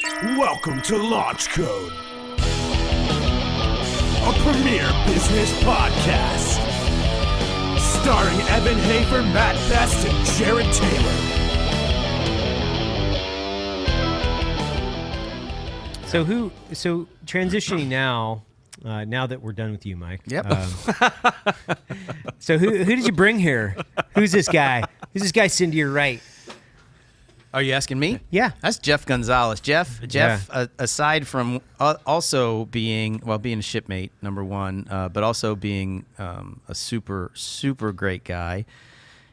Welcome to Launch Code, a premier business podcast, starring Evan Hafer, Matt Best, and Jared Taylor. So transitioning now that we're done with you, Mike. Yep. So who did you bring here? Who's this guy? Who's this guy sitting to your right? Are you asking me? Yeah. That's Jeff Gonzales. Jeff, aside from also being a shipmate, number one, but also being a super, super great guy,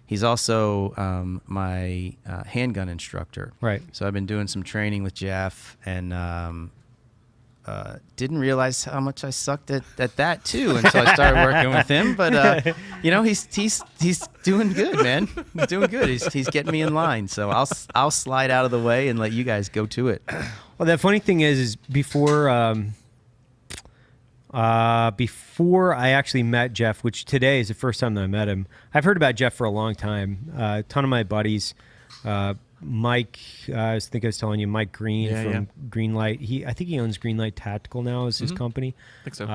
he's also my handgun instructor. Right. So I've been doing some training with Jeff and didn't realize how much I sucked at that too until I started working with him. But he's doing good, man. He's doing good. He's getting me in line. So I'll slide out of the way and let you guys go to it. Well, the funny thing is before I actually met Jeff, which today is the first time that I met him. I've heard about Jeff for a long time. A ton of my buddies. Mike, I think I was telling you, Mike Green from Greenlight. I think he owns Greenlight Tactical now is his company. I think so.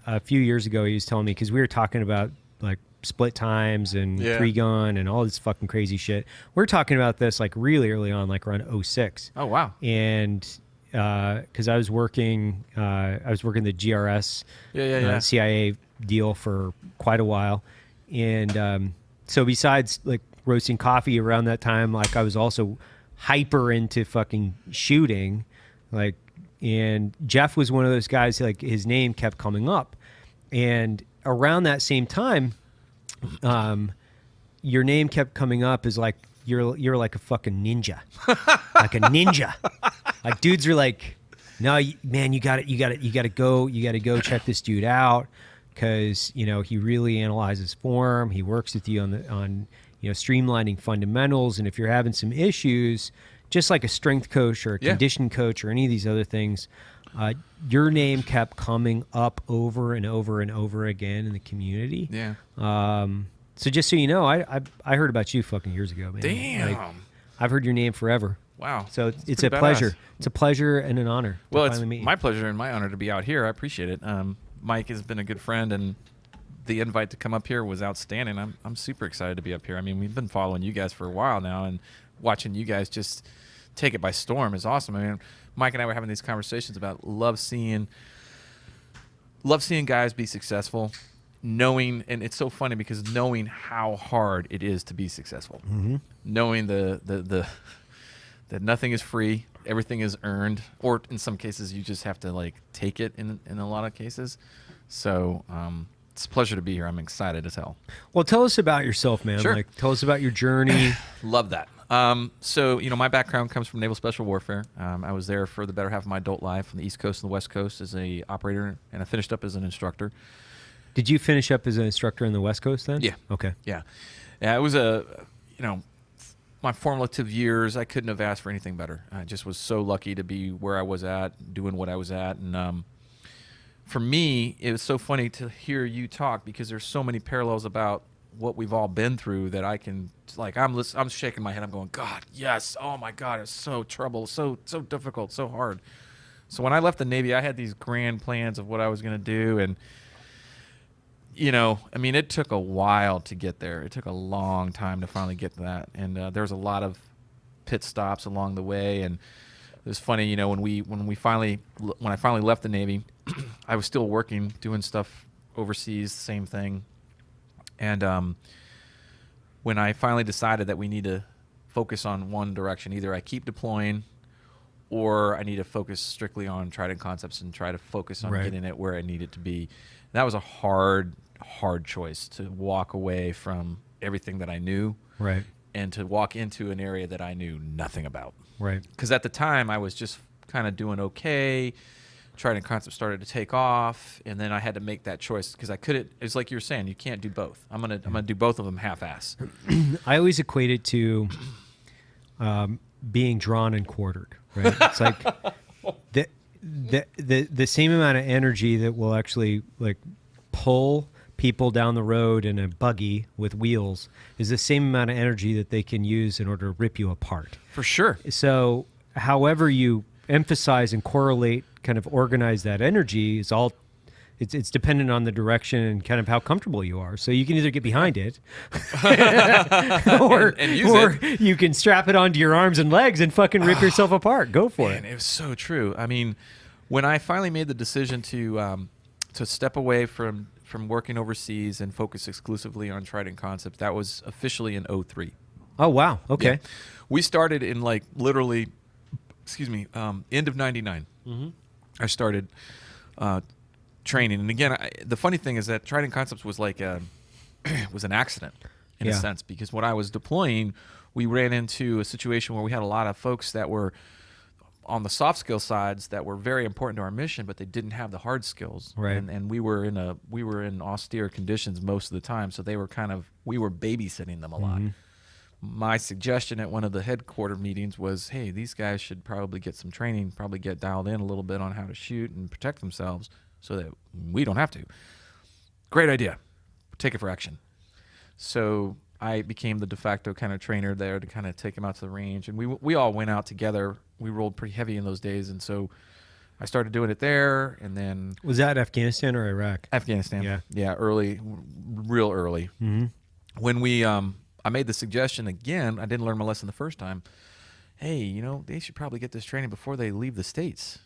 A few years ago, he was telling me, because we were talking about like split times and three gun and all this fucking crazy shit. We're talking about this like really early on, like around 06. Oh, wow. And because I was working the GRS CIA deal for quite a while. And so besides like roasting coffee around that time, like I was also hyper into fucking shooting, like, and Jeff was one of those guys, like his name kept coming up, and around that same time, your name kept coming up as like you're like a fucking ninja, like a ninja, like dudes are like, no, man, you got to go check this dude out, because he really analyzes form, he works with you on streamlining fundamentals. And if you're having some issues, just like a strength coach or a condition coach or any of these other things, your name kept coming up over and over and over again in the community. Yeah. So just so you know, I heard about you fucking years ago, man. Damn. Like, I've heard your name forever. Wow. So it's a pleasure. Badass. It's a pleasure and an honor. Well, to it's finally meet you. my pleasure and my honor to be out here. I appreciate it. Mike has been a good friend, and the invite to come up here was outstanding. I'm super excited to be up here. I mean, we've been following you guys for a while now, and watching you guys just take it by storm is awesome. I mean, Mike and I were having these conversations about love seeing guys be successful, knowing, and it's so funny because knowing how hard it is to be successful, knowing that nothing is free, everything is earned, or in some cases you just have to like take it in a lot of cases. So it's a pleasure to be here. I'm excited as hell. Well, tell us about yourself, man. Sure. Like, tell us about your journey. Love that. So, my background comes from Naval Special Warfare. I was there for the better half of my adult life on the East Coast and the West Coast as a operator, and I finished up as an instructor. Did you finish up as an instructor on the West Coast then? Yeah. Okay. Yeah. It was my formative years, I couldn't have asked for anything better. I just was so lucky to be where I was at, doing what I was at. And for me, it was so funny to hear you talk, because there's so many parallels about what we've all been through that I can, like, I'm shaking my head. I'm going, God, yes. Oh my God, it's so trouble, so difficult, so hard. So when I left the Navy, I had these grand plans of what I was going to do. And, it took a while to get there. It took a long time to finally get to that. And there was a lot of pit stops along the way. And it was funny, when I finally left the Navy, I was still working, doing stuff overseas, same thing. And when I finally decided that we need to focus on one direction, either I keep deploying or I need to focus strictly on Trident concepts and try to focus on getting it where I need it to be. That was a hard choice, to walk away from everything that I knew, right, and to walk into an area that I knew nothing about. Right. Because at the time I was just kind of doing okay. Trident concept started to take off, and then I had to make that choice because I couldn't. It's like you were saying, you can't do both. I'm gonna do both of them half-ass. I always equate it to being drawn and quartered. Right. It's like the same amount of energy that will actually like pull people down the road in a buggy with wheels is the same amount of energy that they can use in order to rip you apart. For sure. So however you emphasize and correlate, kind of organize that energy is all. It's dependent on the direction and kind of how comfortable you are. So you can either get behind it, or and use it. you can strap it onto your arms and legs and fucking rip yourself apart. Go for Man, it. it was so true. I mean, when I finally made the decision to step away from working overseas and focus exclusively on Trident Concepts, that was officially in 03. Oh wow. Okay. Yeah. We started in like literally, end of '99. Mm-hmm. I started training, and again, the funny thing is that Trident Concepts was like was an accident in a sense, because when I was deploying, we ran into a situation where we had a lot of folks that were on the soft skill sides that were very important to our mission, but they didn't have the hard skills. Right. And we were in austere conditions most of the time, so we were babysitting them a lot. My suggestion at one of the headquarter meetings was, hey, these guys should probably get some training, probably get dialed in a little bit on how to shoot and protect themselves so that we don't have to. Great idea. Take it for action. So I became the de facto kind of trainer there to kind of take them out to the range. And we all went out together. We rolled pretty heavy in those days. And so I started doing it there. And then... Was that Afghanistan or Iraq? Afghanistan. Yeah. Yeah, early, real early. Mm-hmm. When I made the suggestion again, I didn't learn my lesson the first time. Hey, they should probably get this training before they leave the States.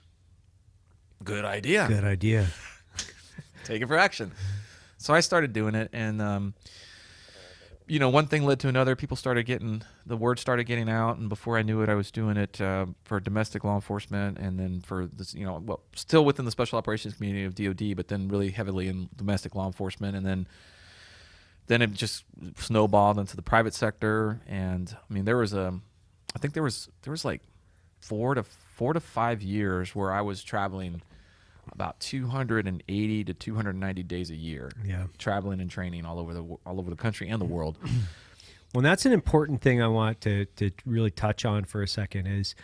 Good idea. Good idea. Take it for action. So I started doing it, and one thing led to another. The word started getting out, and before I knew it, I was doing it for domestic law enforcement, and then for this, still within the special operations community of DoD, but then really heavily in domestic law enforcement, and then it just snowballed into the private sector. And I mean, there was like 4 to 5 years where I was traveling about 280 to 290 days a year. Yeah. Traveling and training all over the country and the world. Well, that's an important thing I want to really touch on for a second. Is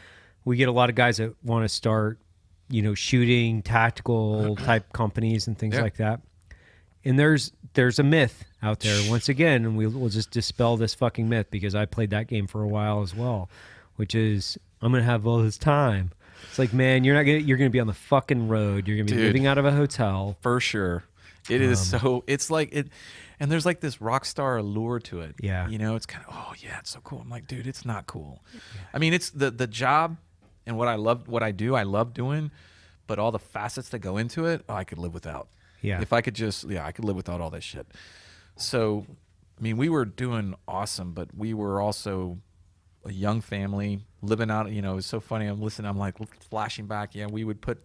we get a lot of guys that want to start, shooting tactical type companies and things like that. And there's a myth out there once again, and we'll just dispel this fucking myth, because I played that game for a while as well, which is I'm gonna have all this time. It's like, man, you're gonna be on the fucking road. You're gonna be living out of a hotel for sure. It is so. It's like it, and there's like this rock star allure to it. Yeah, it's kind of, oh yeah, it's so cool. I'm like, dude, it's not cool. Yeah. I mean, it's the job and what I love doing, but all the facets that go into it, I could live without. Yeah. If I could I could live without all that shit. So, I mean, we were doing awesome, but we were also a young family living out, it was so funny. I'm like flashing back. Yeah, we would put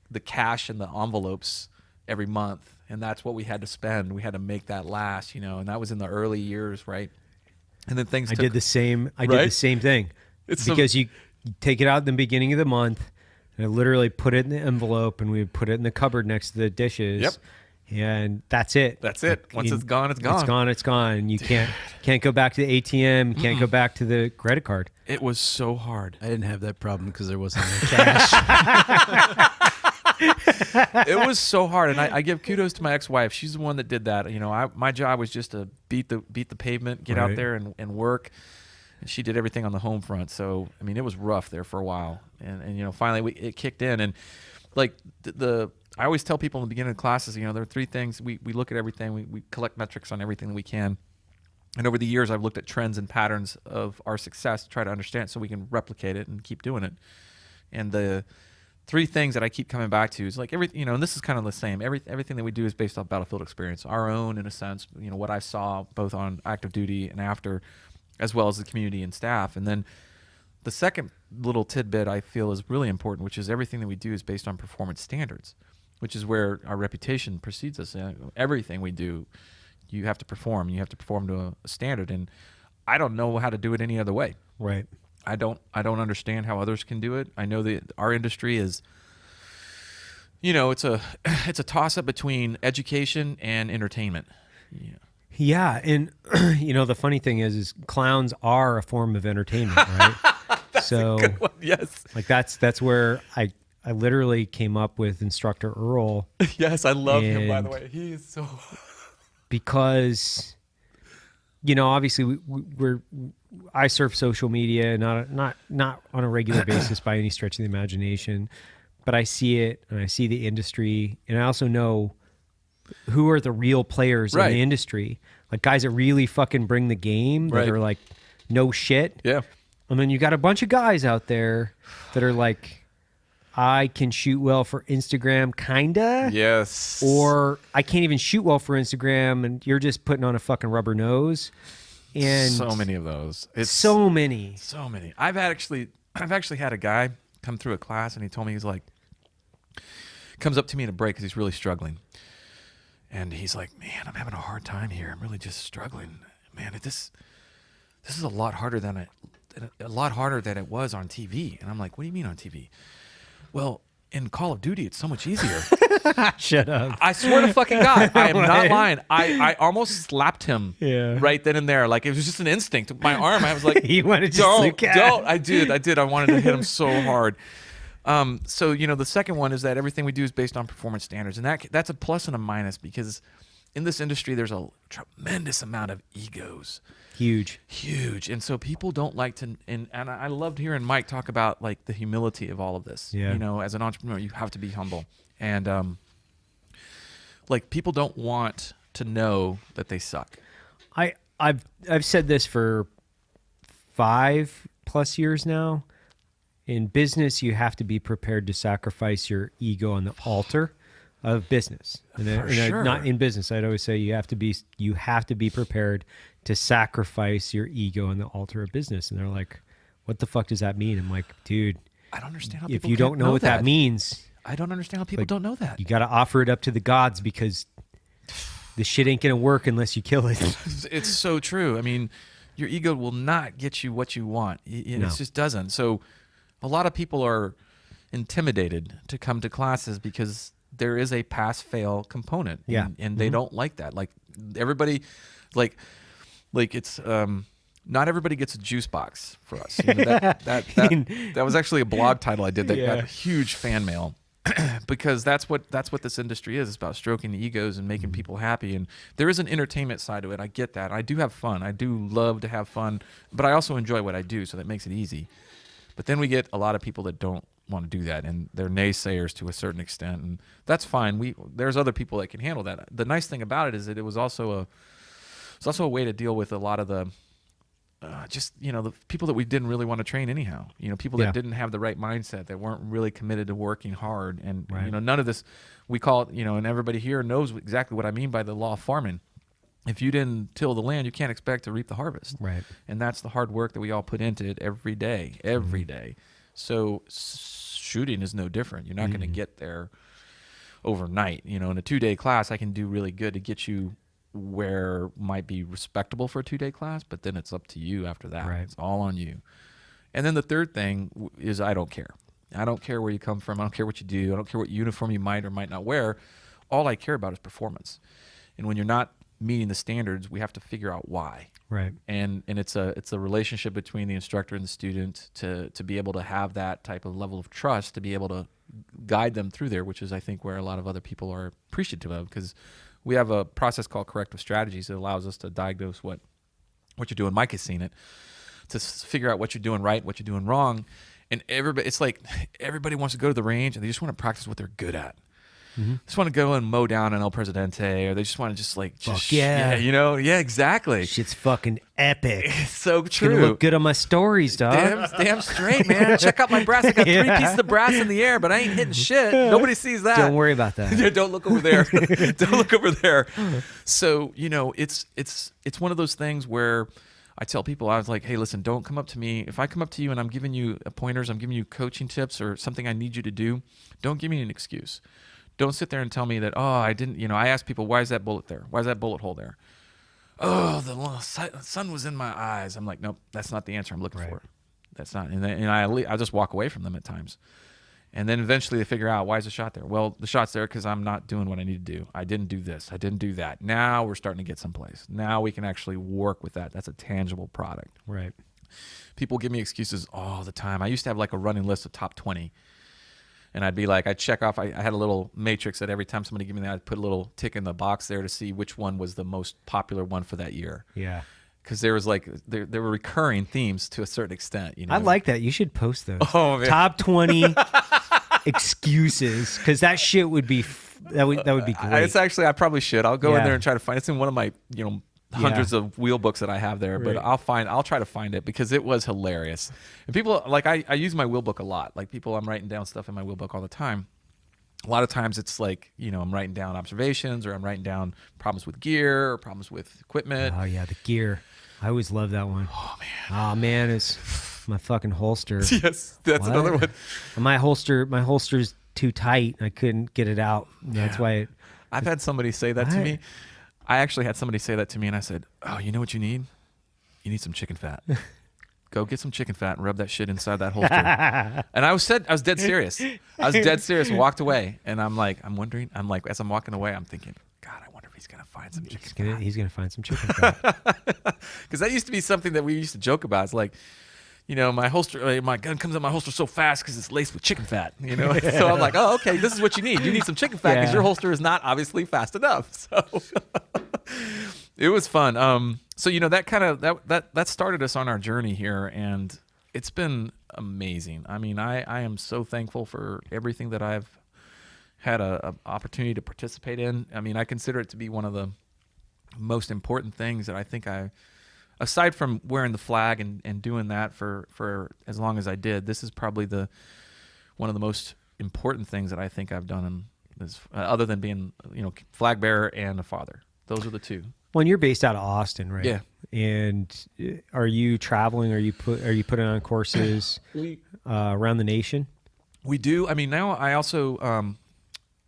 the cash in the envelopes every month, and that's what we had to spend. We had to make that last, and that was in the early years, right? And then things I did the same thing. Because you take it out in the beginning of the month, and I literally put it in the envelope, and we would put it in the cupboard next to the dishes. Yep. And that's it. That's it. Once it's gone, it's gone. It's gone. It's gone. You can't go back to the ATM. Can't go back to the credit card. It was so hard. I didn't have that problem because there wasn't any cash. It was so hard, and I give kudos to my ex-wife. She's the one that did that. My job was just to beat the pavement, get out there and work. And she did everything on the home front. So I mean, it was rough there for a while, and finally it kicked in. And like I always tell people in the beginning of classes, there are 3 things. We look at everything. We collect metrics on everything that we can. And over the years, I've looked at trends and patterns of our success to try to understand so we can replicate it and keep doing it. And the 3 things that I keep coming back to is like and this is kind of the same. Everything that we do is based off battlefield experience, our own in a sense, what I saw both on active duty and after, as well as the community and staff. And then the second little tidbit I feel is really important, which is everything that we do is based on performance standards, which is where our reputation precedes us. Everything we do, you have to perform. You have to perform to a standard, and I don't know how to do it any other way. Right. I don't understand how others can do it. I know that our industry is, it's a toss up between education and entertainment. Yeah. Yeah, and the funny thing is clowns are a form of entertainment, right? That's a good one. Yes. Like that's where I literally came up with Instructor Earl. Yes, I love him, by the way. He is so... Because obviously I surf social media, not on a regular basis by any stretch of the imagination, but I see it and I see the industry, and I also know who are the real players in the industry, like guys that really fucking bring the game, that are like no shit. Yeah. And then you got a bunch of guys out there that are like, I can shoot well for Instagram, kinda. Yes. Or I can't even shoot well for Instagram, and you're just putting on a fucking rubber nose. And so many of those. It's so many. So many. I've actually had a guy come through a class, and he told me, he's like, comes up to me in a break because he's really struggling. And he's like, man, I'm having a hard time here. I'm really just struggling. Man, this is a lot harder than it was on TV. And I'm like, what do you mean on TV? Well, in Call of Duty, it's so much easier. Shut up. I swear to fucking God, I am not lying. I almost slapped him right then and there. Like, it was just an instinct. My arm, I was like, you want to just don't. I did. I wanted to hit him so hard. So, the second one is that everything we do is based on performance standards. And that's a plus and a minus, because in this industry, there's a tremendous amount of egos. Huge. And so people don't like to, and I loved hearing Mike talk about like the humility of all of this. Yeah. As an entrepreneur, you have to be humble. And like, people don't want to know that they suck. I've said this for 5+ years now. In business, you have to be prepared to sacrifice your ego on the altar of business. And not in business, I'd always say you have to be prepared to sacrifice your ego on the altar of business. And they're like, what the fuck does that mean? I'm like, dude, I don't understand how if people you don't know what that means, I don't understand how people don't know that. You got to offer it up to the gods, because the shit ain't going to work unless you kill it. It's so true. I mean, your ego will not get you what you want. It just doesn't. So a lot of people are intimidated to come to classes because there is a pass-fail component. And they don't like that. Like, everybody, like it's not everybody gets a juice box for us. That was actually a blog title I did that got huge fan mail. Because that's what this industry is. It's about stroking the egos and making people happy. And there is an entertainment side to it. I get that. I do have fun. I do love to have fun, but I also enjoy what I do, so that makes it easy. But then we get a lot of people that don't want to do that, and they're naysayers to a certain extent, and that's fine. There's other people that can handle that. The nice thing about it is that it was also a way to deal with a lot of the the people that we didn't really want to train anyhow. People that didn't have the right mindset, that weren't really committed to working hard, and none of this, we call it, and everybody here knows exactly what I mean by the law of farming. If you didn't till the land, you can't expect to reap the harvest. Right. And that's the hard work that we all put into it every day. So shooting is no different. You're not going to get there overnight. In a 2-day class, I can do really good to get you where might be respectable for a 2-day class, but then it's up to you after that. Right. It's all on you. And then the third thing is, I don't care. I don't care where you come from. I don't care what you do. I don't care what uniform you might or might not wear. All I care about is performance. And when you're not meeting the standards, we have to figure out why. Right. And it's a relationship between the instructor and the student to be able to have that type of level of trust, to be able to guide them through there, which is, I think, where a lot of other people are appreciative of, because we have a process called corrective strategies that allows us to diagnose what you're doing. Mike has seen it, to figure out what you're doing right, what you're doing wrong. And it's like everybody wants to go to the range and they just want to practice what they're good at. Mm-hmm. Just want to go and mow down an El Presidente, or they just want to yeah, exactly. Shit's fucking epic. It's so true. It's gonna look good on my stories, dog. Damn straight, man. Check out my brass. I got 3 pieces of brass in the air, but I ain't hitting shit. Nobody sees that. Don't worry about that. Don't look over there. Don't look over there. So it's one of those things where I tell people, I was like, hey, listen, don't come up to me. If I come up to you and I'm giving you pointers, I'm giving you coaching tips or something I need you to do, don't give me an excuse. Don't sit there and tell me that, I didn't, I ask people, why is that bullet there? Why is that bullet hole there? Oh, the sun was in my eyes. I'm like, nope, that's not the answer I'm looking for. That's not, and I just walk away from them at times. And then eventually they figure out, why is the shot there? Well, the shot's there because I'm not doing what I need to do. I didn't do this. I didn't do that. Now we're starting to get someplace. Now we can actually work with that. That's a tangible product. Right. People give me excuses all the time. I used to have like a running list of top 20. And I'd be like, I'd check off. I had a little matrix that every time somebody gave me that, I'd put a little tick in the box there to see which one was the most popular one for that year. Yeah. because there was like there were recurring themes to a certain extent. You know, I like that. You should post those. Oh, man. Top 20 excuses, because that shit would be that would be great. It's actually, I probably should. I'll go in Yeah. there and try to find. It's in one of my hundreds Yeah. of wheel books that I have there, but Right. I'll try to find it because it was hilarious. And people like I use my wheel book a lot. Like people, I'm writing down stuff in my wheel book all the time. A lot of times it's like, I'm writing down observations, or I'm writing down problems with gear or problems with equipment. Oh yeah, the gear. I always love that one. Oh man, it's my fucking holster. Yes, that's What? another one. My holster's too tight. I couldn't get it out. That's Yeah. why. I've had somebody say that to What? me. I actually had somebody say that to me, and I said, "Oh, you know what you need? You need some chicken fat. Go get some chicken fat and rub that shit inside that holster." And I was dead serious. I was dead serious and walked away. And I'm like, as I'm walking away, I'm thinking, God, I wonder if he's gonna find some chicken fat. He's gonna find some chicken fat. Because that used to be something that we used to joke about. It's like, my holster, my gun comes out my holster so fast because it's laced with chicken fat. So I'm like, oh, okay, this is what you need. You need some chicken fat because Yeah. your holster is not obviously fast enough. So it was fun. So that kind of that started us on our journey here, and it's been amazing. I mean, I am so thankful for everything that I've had a opportunity to participate in. I mean, I consider it to be one of the most important things that I think aside from wearing the flag and doing that for as long as I did, this is probably one of the most important things that I think I've done other than being, flag bearer and a father. Those are the two. Well, and you're based out of Austin, right? Yeah. And are you traveling? Are you putting on courses around the nation? We do. I mean, now I also,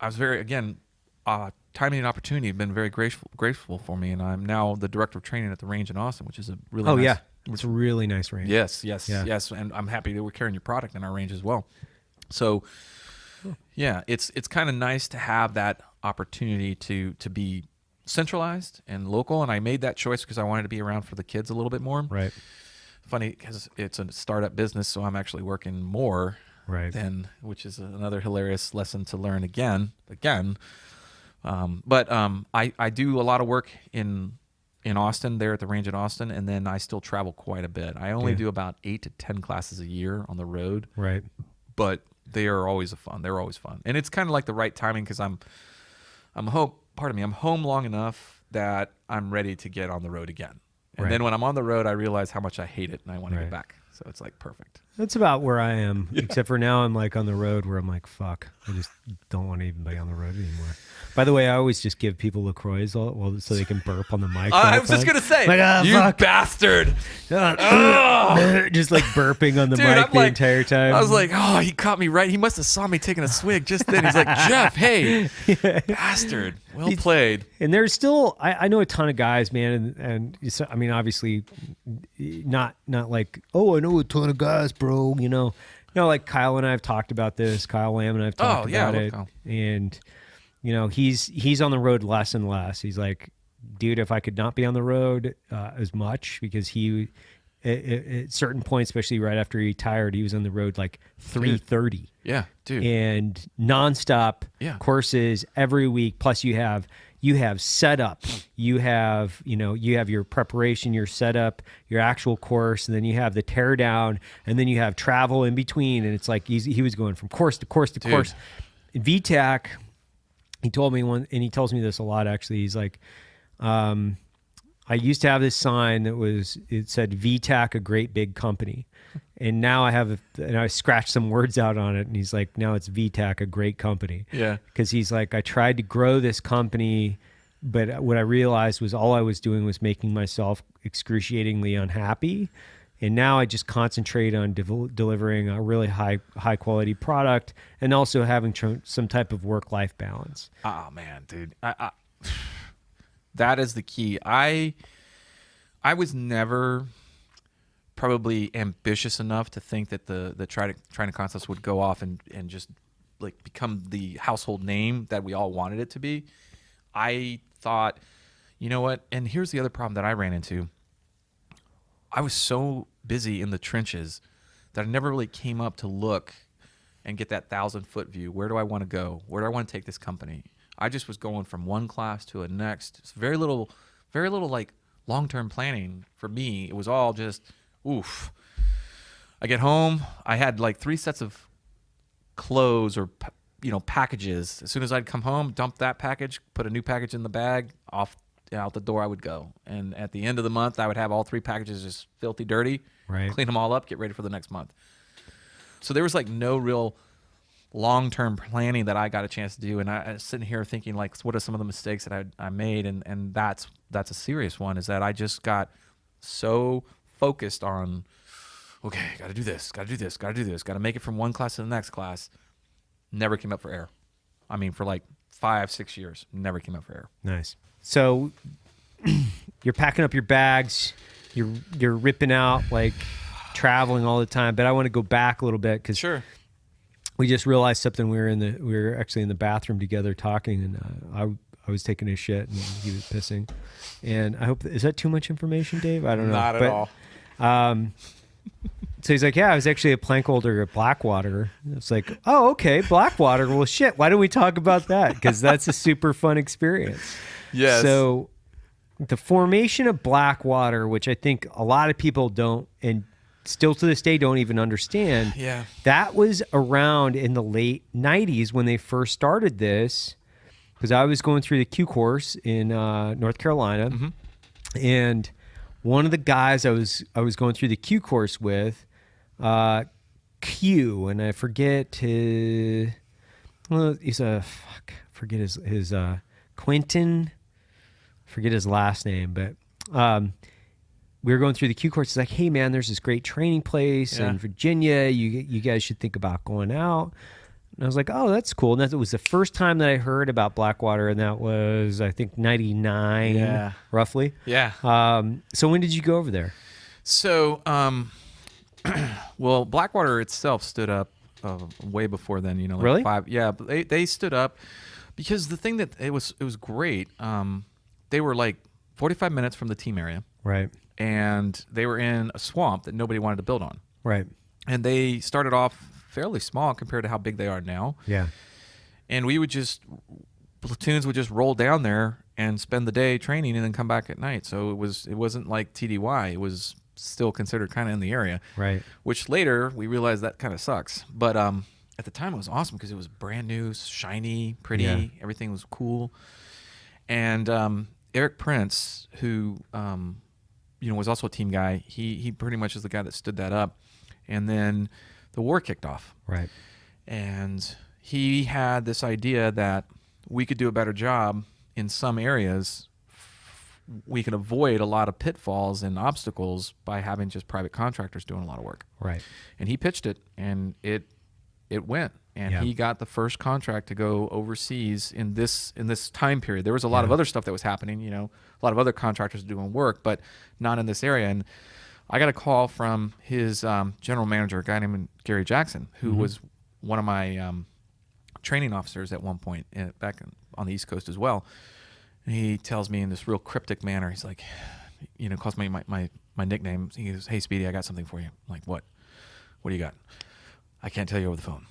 I was very, again, timing and opportunity have been very grateful for me, and I'm now the director of training at the range in Austin, which is a really Oh nice, yeah, it's a really nice range. Yes, Yeah. and I'm happy that we're carrying your product in our range as well. So, yeah, it's kind of nice to have that opportunity to be centralized and local, and I made that choice because I wanted to be around for the kids a little bit more. Right. Funny because it's a startup business, so I'm actually working more. Right. Which is another hilarious lesson to learn again. But I do a lot of work in Austin, there at the range in Austin, and then I still travel quite a bit. I only do about 8 to 10 classes a year on the road. Right. But they are always fun. They're always fun, and it's kind of like the right timing because I'm home long enough that I'm ready to get on the road again. And Right. then when I'm on the road, I realize how much I hate it, and I want to Right. get back. So it's like perfect. That's about where I am, except for now I'm like on the road where I'm like, fuck, I just don't want to even be on the road anymore. By the way, I always just give people LaCroix so they can burp on the mic. I was just going to say, Like, you fuck. bastard. Just like burping on the Dude, mic I'm the like- entire time. I was like, oh, he caught me right. He must have saw me taking a swig just then. He's like, Jeff, hey, bastard. Well played. and there's still, I know a ton of guys, man, and I mean, obviously, not like, oh, I know a ton of guys, bro. Like Kyle and I have talked about this. Kyle Lamb and I've talked yeah, I about love it, Kyle. and he's on the road less and less. He's like, dude, if I could not be on the road as much, because he at certain points, especially right after he retired, he was on the road like 3:30. Yeah, dude. And nonstop Yeah. courses every week. Plus you have setup, you have your preparation, your setup, your actual course, and then you have the tear down, and then you have travel in between. And it's like he was going from course to course to course. VTAC, he told me and he tells me this a lot actually. He's like, I used to have this sign it said VTAC, a great big company. And now I scratched some words out on it, and he's like, now it's VTAC, a great company. Yeah. Because he's like, I tried to grow this company, but what I realized was all I was doing was making myself excruciatingly unhappy. And now I just concentrate on delivering a really high quality product, and also having some type of work-life balance. Oh, man, dude. That is the key. I was never probably ambitious enough to think that the Trident Concepts would go off and just like become the household name that we all wanted it to be. I thought, you know what? And here's the other problem that I ran into. I was so busy in the trenches that I never really came up to look and get that 1,000-foot view. Where do I want to go? Where do I want to take this company? I just was going from one class to a next. It's very little like long-term planning for me. It was all just, oof. I get home, I had like 3 sets of clothes or packages. As soon as I'd come home, dump that package, put a new package in the bag, out the door I would go. And at the end of the month, I would have all 3 packages just filthy dirty, Right. clean them all up, get ready for the next month. So there was like no real long-term planning that I got a chance to do. And I was sitting here thinking, like, what are some of the mistakes that I made? And that's a serious one, is that I just got so focused on, okay, got to do this, got to do this, got to do this, got to make it from one class to the next class. Never came up for air. I mean, for like 5-6 years, never came up for air. Nice. So you're packing up your bags, you're ripping out, like traveling all the time. But I want to go back a little bit because we just realized something. We were actually in the bathroom together talking, and I was taking a shit and he was pissing. And I hope is that too much information, Dave? I don't know. Not at all. So he's like, yeah, I was actually a plank holder at Blackwater. It's like, oh, okay, Blackwater. Well, shit, why don't we talk about that? Because that's a super fun experience. Yes. So the formation of Blackwater, which I think a lot of people don't, and still to this day don't even understand. Yeah. That was around in the late 90s when they first started this, because I was going through the Q course in North Carolina. Mm-hmm. And one of the guys I was going through the Q course with, Q, and I forget his, well, he's forget his Quentin, forget his last name, but we were going through the Q course. He's like, hey man, there's this great training place in Virginia. You guys should think about going out. And I was like, oh, that's cool. And that was the first time that I heard about Blackwater, and that was, I think, 99, roughly. Yeah. So when did you go over there? So, well, Blackwater itself stood up way before then. Like really? 5. Yeah, but they stood up because the thing that it was great. They were like 45 minutes from the team area, Right. and they were in a swamp that nobody wanted to build on. Right. And they started off fairly small compared to how big they are now. Yeah. And platoons would just roll down there and spend the day training and then come back at night. So it wasn't like TDY. It was still considered kind of in the area. Right. Which later we realized that kind of sucks. But at the time it was awesome because it was brand new, shiny, pretty. Yeah. Everything was cool. And Eric Prince, who was also a team guy, he pretty much is the guy that stood that up. And then the war kicked off. Right. And he had this idea that we could do a better job in some areas. We could avoid a lot of pitfalls and obstacles by having just private contractors doing a lot of work. Right. And he pitched it, and it went. And he got the first contract to go overseas in this time period. There was a lot of other stuff that was happening, a lot of other contractors doing work, but not in this area. And I got a call from his general manager, a guy named Gary Jackson, who was one of my training officers at one point back on the East Coast as well. And he tells me in this real cryptic manner, he's like, calls me my nickname. He goes, hey, Speedy, I got something for you. I'm like, what? What do you got? I can't tell you over the phone.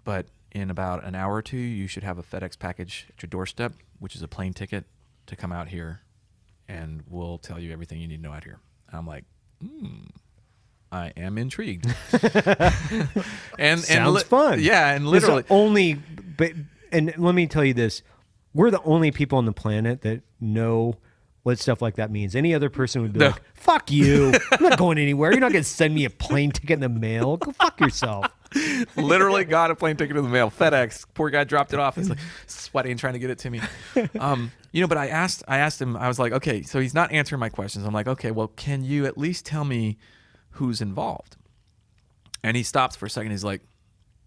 But in about an hour or two, you should have a FedEx package at your doorstep, which is a plane ticket to come out here, and we'll tell you everything you need to know out here. I'm like, I am intrigued. Sounds fun. Yeah, and literally and let me tell you this: we're the only people on the planet that know what stuff like that means. Any other person would be like, "Fuck you! I'm not going anywhere. You're not going to send me a plane ticket in the mail. Go fuck yourself." Literally got a plane ticket in the mail. FedEx. Poor guy dropped it off. He's like sweating trying to get it to me. But I asked him, I was like, okay, so he's not answering my questions. I'm like, okay, well, can you at least tell me who's involved? And he stops for a second. He's like,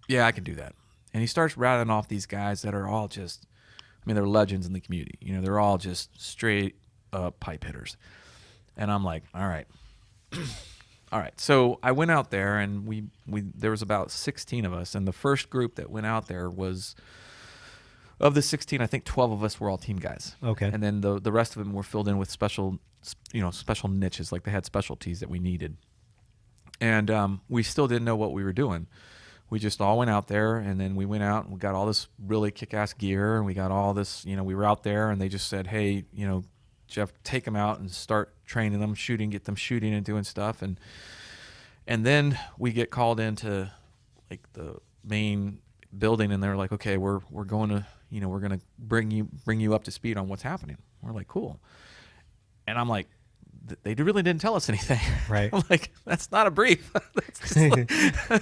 yeah, I can do that. And he starts rattling off these guys that are all just, they're legends in the community. They're all just straight up pipe hitters. And I'm like, all right. All right. So I went out there, and we there was about 16 of us. And the first group that went out there was, of the 16, I think 12 of us were all team guys. Okay. And then the rest of them were filled in with special niches, like they had specialties that we needed. And we still didn't know what we were doing. We just all went out there, and then we went out and we got all this really kick-ass gear, and we got all this, we were out there, and they just said, hey, Jeff take them out and start training them, get them shooting and doing stuff. And then we get called into like the main building, and they're like, okay, we're going to, we're going to bring you up to speed on what's happening. We're like, cool. And I'm like, they really didn't tell us anything. Right. I'm like, that's not a brief.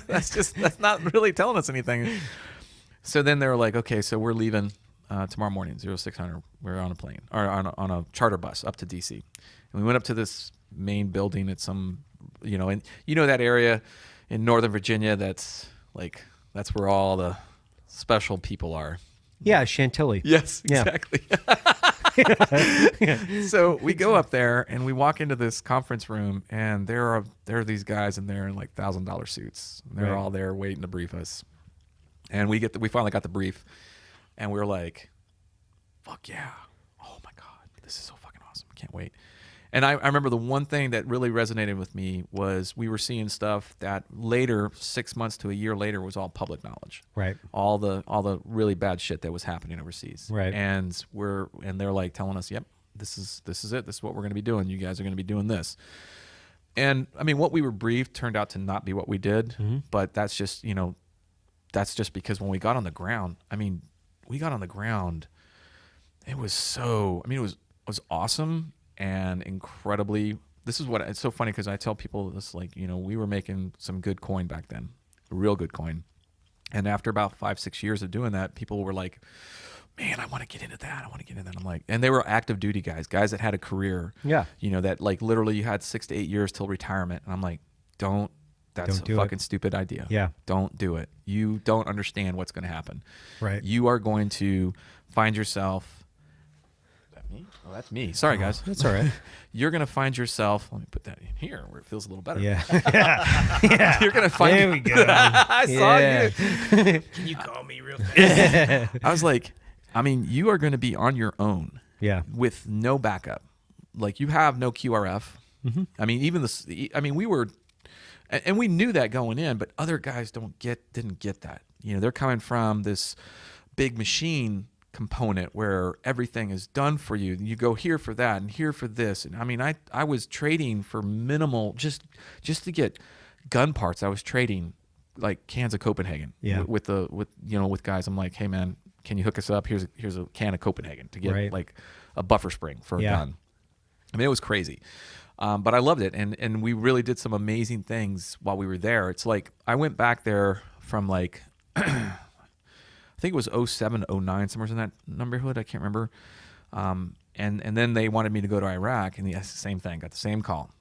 That's not really telling us anything. So then they were like, okay, so we're leaving tomorrow morning, 0600. We're on a plane or on a charter bus up to DC. And we went up to this main building at some, and that area in Northern Virginia, that's where all the special people are. Yeah, Chantilly. Yes, Yeah. exactly. So we go up there and we walk into this conference room, and there are these guys in there in like $1,000 suits. And they're Right. all there waiting to brief us. And we finally got the brief, and we were like, "Fuck yeah! Oh my god, this is so fucking awesome! I can't wait." And I remember the one thing that really resonated with me was we were seeing stuff that later, 6 months to a year later, was all public knowledge. Right. All the really bad shit that was happening overseas. Right. And they're like telling us, "Yep, this is it. This is what we're going to be doing. You guys are going to be doing this." And I mean, what we were briefed turned out to not be what we did, Mm-hmm. but that's just because when we got on the ground, it was it was awesome. And incredibly, it's so funny because I tell people this, like, we were making some good coin back then, real good coin. And after about 5-6 years of doing that, people were like, man, I want to get into that. I'm like, and they were active duty guys that had a career, Yeah. that like literally you had 6 to 8 years till retirement. And I'm like, that's Don't do a it. fucking stupid idea. Yeah. Don't do it. You don't understand what's going to happen. Right. You are going to find yourself. Me? Oh, that's me. Sorry, guys. That's all right. You're going to find yourself. Let me put that in here where it feels a little better. Yeah. Yeah. You're going to find. There we go. I saw you. Can you call me real fast? I was like, you are going to be on your own. Yeah. With no backup. Like, you have no QRF. Mm-hmm. We were, and we knew that going in, but other guys didn't get that. They're coming from this big machine component where everything is done for you. You go here for that and here for this. And I was trading for minimal, just to get gun parts. I was trading like cans of Copenhagen. Yeah. With guys. I'm like, hey man, can you hook us up? Here's a can of Copenhagen to get Right. like a buffer spring for a Yeah. gun. It was crazy. But I loved it. And we really did some amazing things while we were there. It's like, I went back there from like, I think it was 07, 09, somewhere in that neighborhood. I can't remember. And then they wanted me to go to Iraq, and yes, same thing. Got the same call,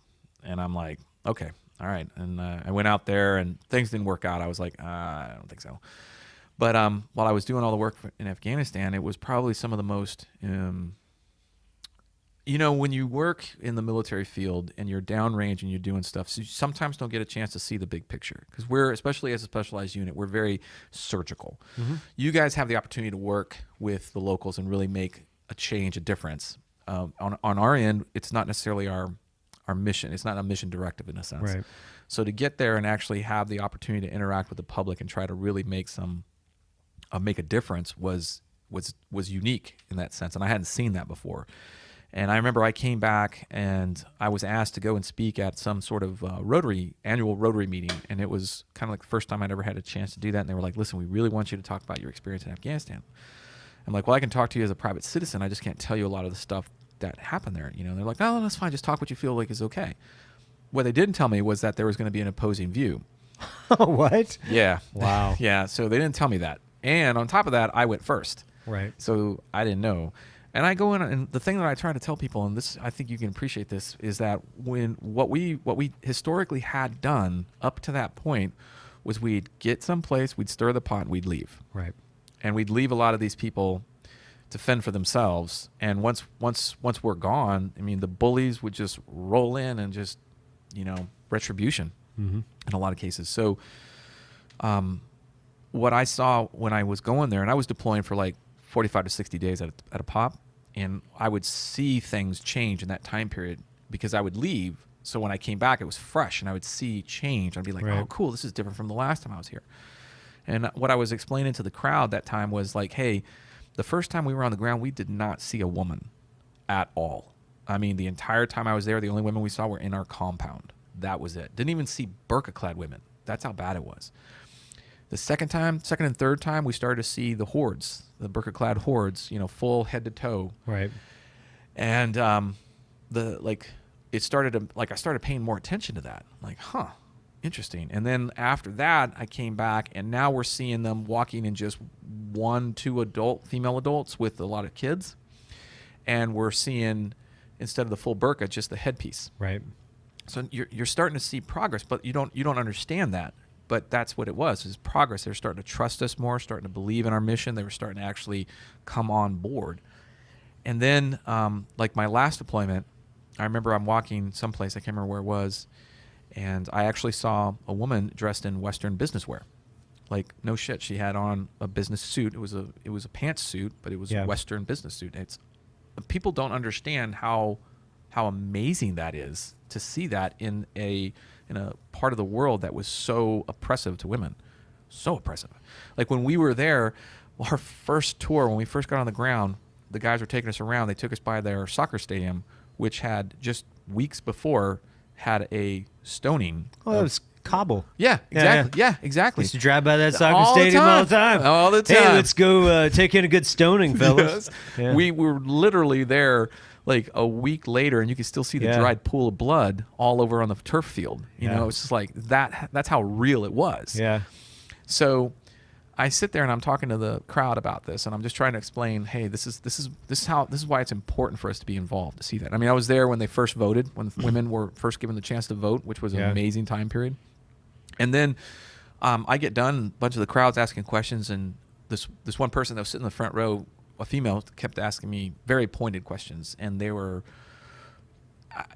and I'm like, okay, all right. And I went out there, and things didn't work out. I was like, I don't think so. But while I was doing all the work in Afghanistan, it was probably some of the most. When you work in the military field and you're downrange and you're doing stuff, so you sometimes don't get a chance to see the big picture because especially as a specialized unit, we're very surgical. Mm-hmm. You guys have the opportunity to work with the locals and really make a change, a difference. On our end, it's not necessarily our mission. It's not a mission directive in a sense. Right. So to get there and actually have the opportunity to interact with the public and try to really make a difference was unique in that sense, and I hadn't seen that before. And I remember I came back and I was asked to go and speak at some sort of annual Rotary meeting. And it was kind of like the first time I'd ever had a chance to do that. And they were like, listen, we really want you to talk about your experience in Afghanistan. I'm like, well, I can talk to you as a private citizen. I just can't tell you a lot of the stuff that happened there. And they're like, no, that's fine. Just talk what you feel like is okay. What they didn't tell me was that there was going to be an opposing view. What? Yeah. Wow. Yeah. So they didn't tell me that. And on top of that, I went first. Right. So I didn't know. And I go in, and the thing that I try to tell people, and this, I think you can appreciate this, is that when what we historically had done up to that point was we'd get someplace, we'd stir the pot, and we'd leave. Right. And we'd leave a lot of these people to fend for themselves. And once we're gone, the bullies would just roll in and just, retribution in a lot of cases. So what I saw when I was going there, and I was deploying for like 45 to 60 days at a pop, and I would see things change in that time period because I would leave. So when I came back, it was fresh, and I would see change. I'd be like, Right. oh, cool, this is different from the last time I was here. And what I was explaining to the crowd that time was like, hey, the first time we were on the ground, we did not see a woman at all. I mean, the entire time I was there, the only women we saw were in our compound. That was it. Didn't even see burqa-clad women. That's how bad it was. The second and third time, we started to see the hordes, the burqa-clad hordes, full head to toe. Right. And it started to, I started paying more attention to that. Like, interesting. And then after that, I came back, and now we're seeing them walking in just 1-2 female adults with a lot of kids. And we're seeing, instead of the full burqa, just the headpiece. Right. So you're starting to see progress, but you don't understand that. But that's what it was, is progress. They're starting to trust us more, starting to believe in our mission. They were starting to actually come on board. And then, my last deployment, I remember I'm walking someplace, I can't remember where it was, and I actually saw a woman dressed in Western business wear. Like, no shit, she had on a business suit. It was a pantsuit, but it was a Western business suit. People don't understand how amazing that is to see that in a part of the world that was so oppressive to women. So oppressive. Like, when we were there, our first tour, when we first got on the ground, the guys were taking us around. They took us by their soccer stadium, which had just weeks before had a stoning. Oh, that was Kabul. Yeah, exactly. Yeah, exactly. Used to drive by that soccer stadium all the time. All the time. Hey, let's go take in a good stoning, fellas. Yes. Yeah. We were literally there like a week later, and you could still see the dried pool of blood all over on the turf field. You know, it's just like that. That's how real it was. Yeah. So I sit there and I'm talking to the crowd about this, and I'm just trying to explain, hey, this is why it's important for us to be involved, to see that. I mean, I was there when they first voted, when women were first given the chance to vote, which was an amazing time period. And then I get done, a bunch of the crowd's asking questions, and this one person that was sitting in the front row, a female, kept asking me very pointed questions, and they were,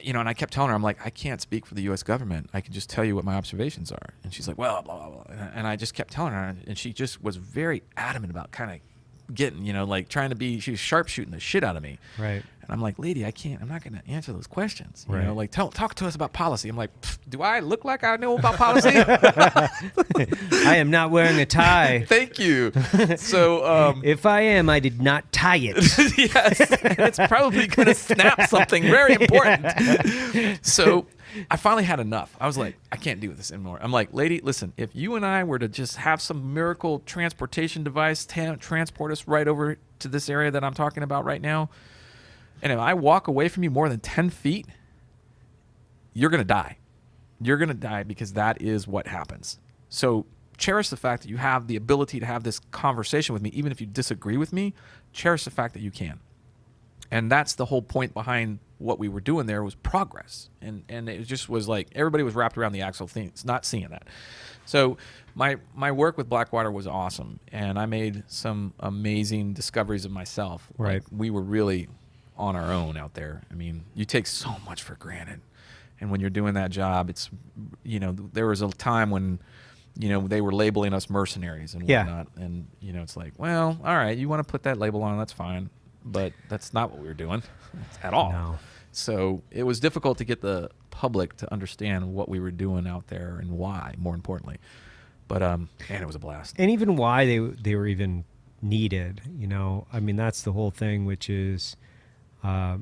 and I kept telling her, I'm like, I can't speak for the U.S. government. I can just tell you what my observations are. And she's like, well, blah, blah, blah. And I just kept telling her, and she just was very adamant about kind of getting, trying to be, she was sharpshooting the shit out of me. Right. And I'm like, lady, I'm not going to answer those questions. You Right. know, like, talk to us about policy. I'm like, do I look like I know about policy? I am not wearing a tie. Thank you. So, If I am, I did not tie it. yes, it's probably going to snap something very important. So I finally had enough. I was like, I can't do this anymore. I'm like, lady, listen, if you and I were to just have some miracle transportation device transport us right over to this area that I'm talking about right now, and if I walk away from you more than 10 feet, you're going to die. You're going to die, because that is what happens. So cherish the fact that you have the ability to have this conversation with me, even if you disagree with me. Cherish the fact that you can. And that's the whole point behind what we were doing there, was progress. And it just was like everybody was wrapped around the axle things, not seeing that. So my work with Blackwater was awesome, and I made some amazing discoveries of myself. Right. Like, we were really on our own out there. I mean, you take so much for granted. And when you're doing that job, it's, there was a time when, they were labeling us mercenaries and whatnot. And, it's like, well, all right, you want to put that label on, that's fine. But that's not what we were doing at all. No. So it was difficult to get the public to understand what we were doing out there and why, more importantly. But, man, it was a blast. And even why they were even needed, I mean, that's the whole thing, which is, as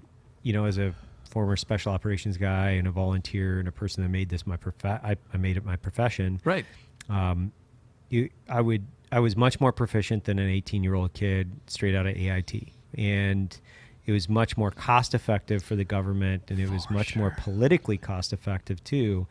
a former special operations guy and a volunteer and a person that made this I made it my profession. Right. I was much more proficient than an 18-year-old kid straight out of AIT. And it was much more cost effective for the government, and it was much more politically cost effective too,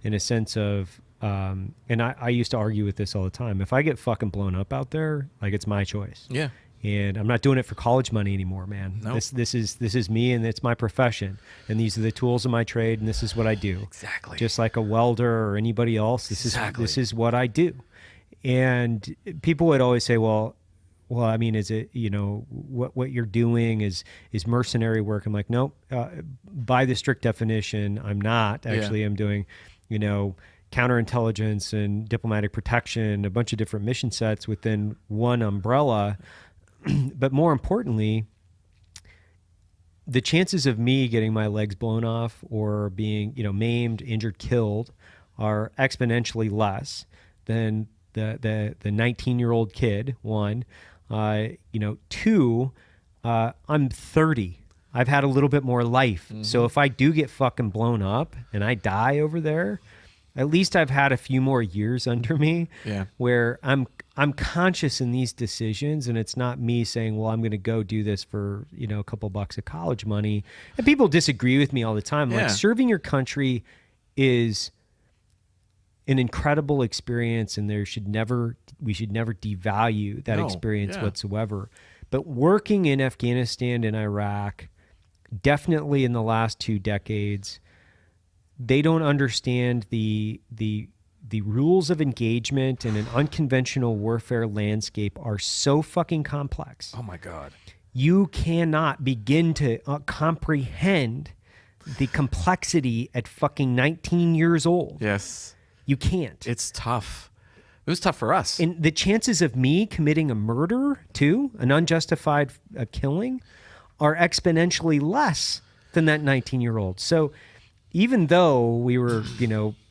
in a sense of, and I used to argue with this all the time. If I get fucking blown up out there, like, it's my choice. Yeah. And I'm not doing it for college money anymore, man. Nope. This is me, and it's my profession, and these are the tools of my trade, and this is what I do. Exactly. Just like a welder or anybody else, this is what I do. And people would always say, well, I mean, is it, what you're doing is mercenary work? I'm like, nope. By the strict definition, I'm not. Actually, I'm doing, counterintelligence and diplomatic protection, a bunch of different mission sets within one umbrella. But more importantly, the chances of me getting my legs blown off or being, maimed, injured, killed are exponentially less than the 19-year-old kid, one. Two, I'm 30. I've had a little bit more life. So if I do get fucking blown up and I die over there, at least I've had a few more years under me where I'm conscious in these decisions, and it's not me saying, well, I'm going to go do this for, a couple bucks of college money. And people disagree with me all the time. Like, serving your country is an incredible experience, and we should never devalue that experience whatsoever. But working in Afghanistan and Iraq, definitely in the last 2 decades, they don't understand the rules of engagement in an unconventional warfare landscape are so fucking complex. Oh my God. You cannot begin to comprehend the complexity at fucking 19 years old. Yes. You can't. It's tough. It was tough for us. And the chances of me committing a murder too, an unjustified killing, are exponentially less than that 19-year-old. So even though we were,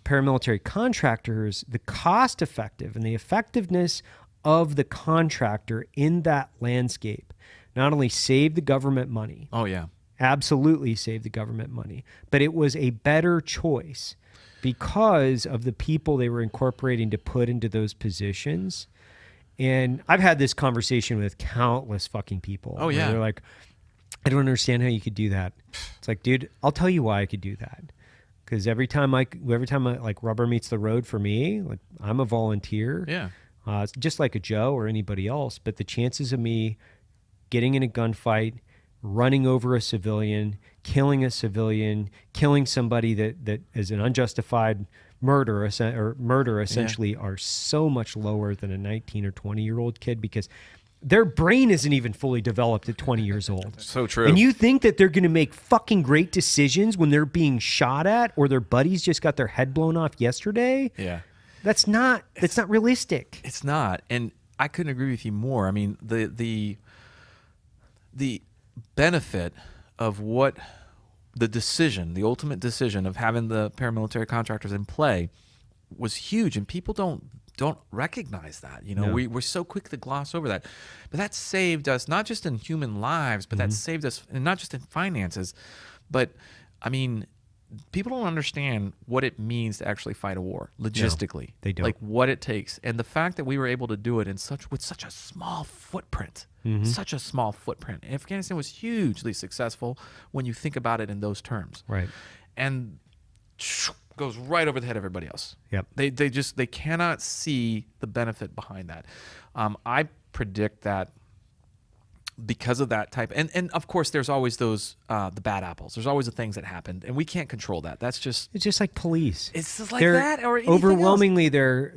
paramilitary contractors, the cost effective and the effectiveness of the contractor in that landscape not only saved the government money. Oh, yeah. Absolutely saved the government money. But it was a better choice because of the people they were incorporating to put into those positions. And I've had this conversation with countless fucking people. Oh, yeah. They're like, I don't understand how you could do that. It's like, dude, I'll tell you why I could do that. Because every time I like rubber meets the road for me, like I'm a volunteer. Yeah. It's just like a Joe or anybody else. But the chances of me getting in a gunfight, running over a civilian, killing somebody that is an unjustified murder essentially are so much lower than a 19 or 20-year-old kid, because their brain isn't even fully developed at 20 years old. So true. And you think that they're going to make fucking great decisions when they're being shot at, or their buddies just got their head blown off yesterday? Yeah. That's not realistic. It's not. And I couldn't agree with you more. I mean, the benefit of what the ultimate decision of having the paramilitary contractors in play was huge, and people don't recognize that. No. We're so quick to gloss over that. But that saved us not just in human lives, but that saved us, and not just in finances, but I mean, people don't understand what it means to actually fight a war logistically. No, they don't. Like what it takes, and the fact that we were able to do it with such a small footprint. Such a small footprint. And Afghanistan was hugely successful when you think about it in those terms. Right. And goes right over the head of everybody else. Yep. They cannot see the benefit behind that. I predict that because of that type, and of course there's always those the bad apples. There's always the things that happen, and we can't control that. It's just like police. It's just like that, or anything overwhelmingly else.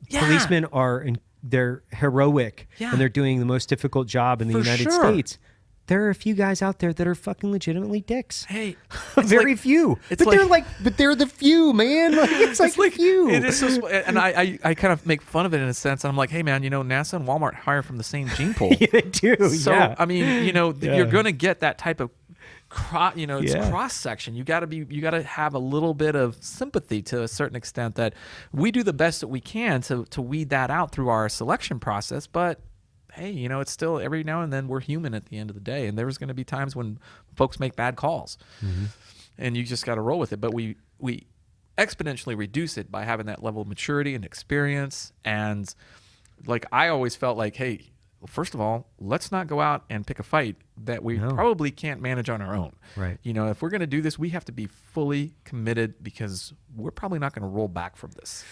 Policemen are they're heroic, and they're doing the most difficult job in the United States. There are a few guys out there that are fucking legitimately dicks. Hey, very few. But they're the few, man. Like, it's like few. It is so, and I kind of make fun of it in a sense. And I'm like, hey man, NASA and Walmart hire from the same gene pool. Yeah, they do. So I mean, you're gonna get that type of cross section. You gotta have a little bit of sympathy to a certain extent. That we do the best that we can to weed that out through our selection process, but hey, it's still every now and then we're human at the end of the day, and there's going to be times when folks make bad calls, and you just got to roll with it. But we exponentially reduce it by having that level of maturity and experience. And like I always felt like, hey, first of all, let's not go out and pick a fight that we probably can't manage on our own. Right. If we're going to do this, we have to be fully committed, because we're probably not going to roll back from this.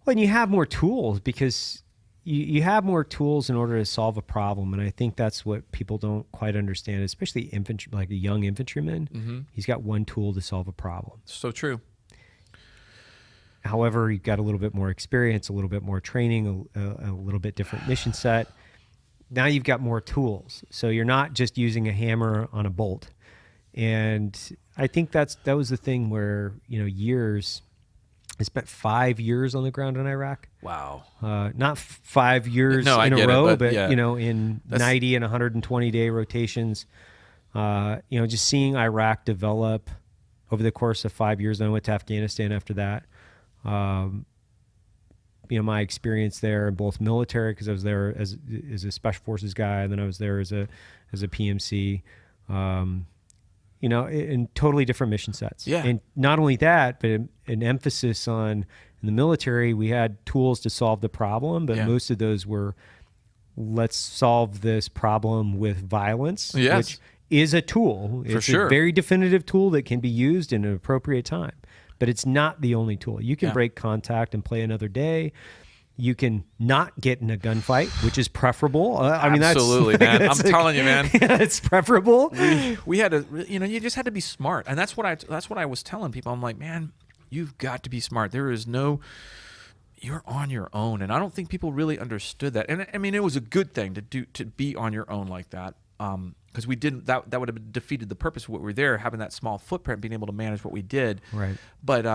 Well, and you have more tools, because you have more tools in order to solve a problem, and I think that's what people don't quite understand, especially infantry, like a young infantryman. He's got one tool to solve a problem. So true. However, you've got a little bit more experience, a little bit more training, a little bit different mission set. Now you've got more tools, so you're not just using a hammer on a bolt. And I think that was the thing where I spent 5 years on the ground in Iraq. Wow. Not 5 years in a row, but in 90 and 120-day rotations. Just seeing Iraq develop over the course of 5 years. Then I went to Afghanistan after that. My experience there in both military, because I was there as a special forces guy, and then I was there as a PMC. in totally different mission sets. Yeah. And not only that, but an emphasis on, in the military, we had tools to solve the problem, but most of those were, let's solve this problem with violence, which is a tool. It's a very definitive tool that can be used in an appropriate time, but it's not the only tool. You can break contact and play another day. You can not get in a gunfight, which is preferable. I mean, absolutely, man. I'm telling you, man. It's preferable. We had to, you just had to be smart, and that's what I was telling people. I'm like, man, you've got to be smart. There is no, you're on your own, and I don't think people really understood that. And I mean, it was a good thing to be on your own like that, because we didn't. That would have defeated the purpose of what we were there, having that small footprint, being able to manage what we did. Right. But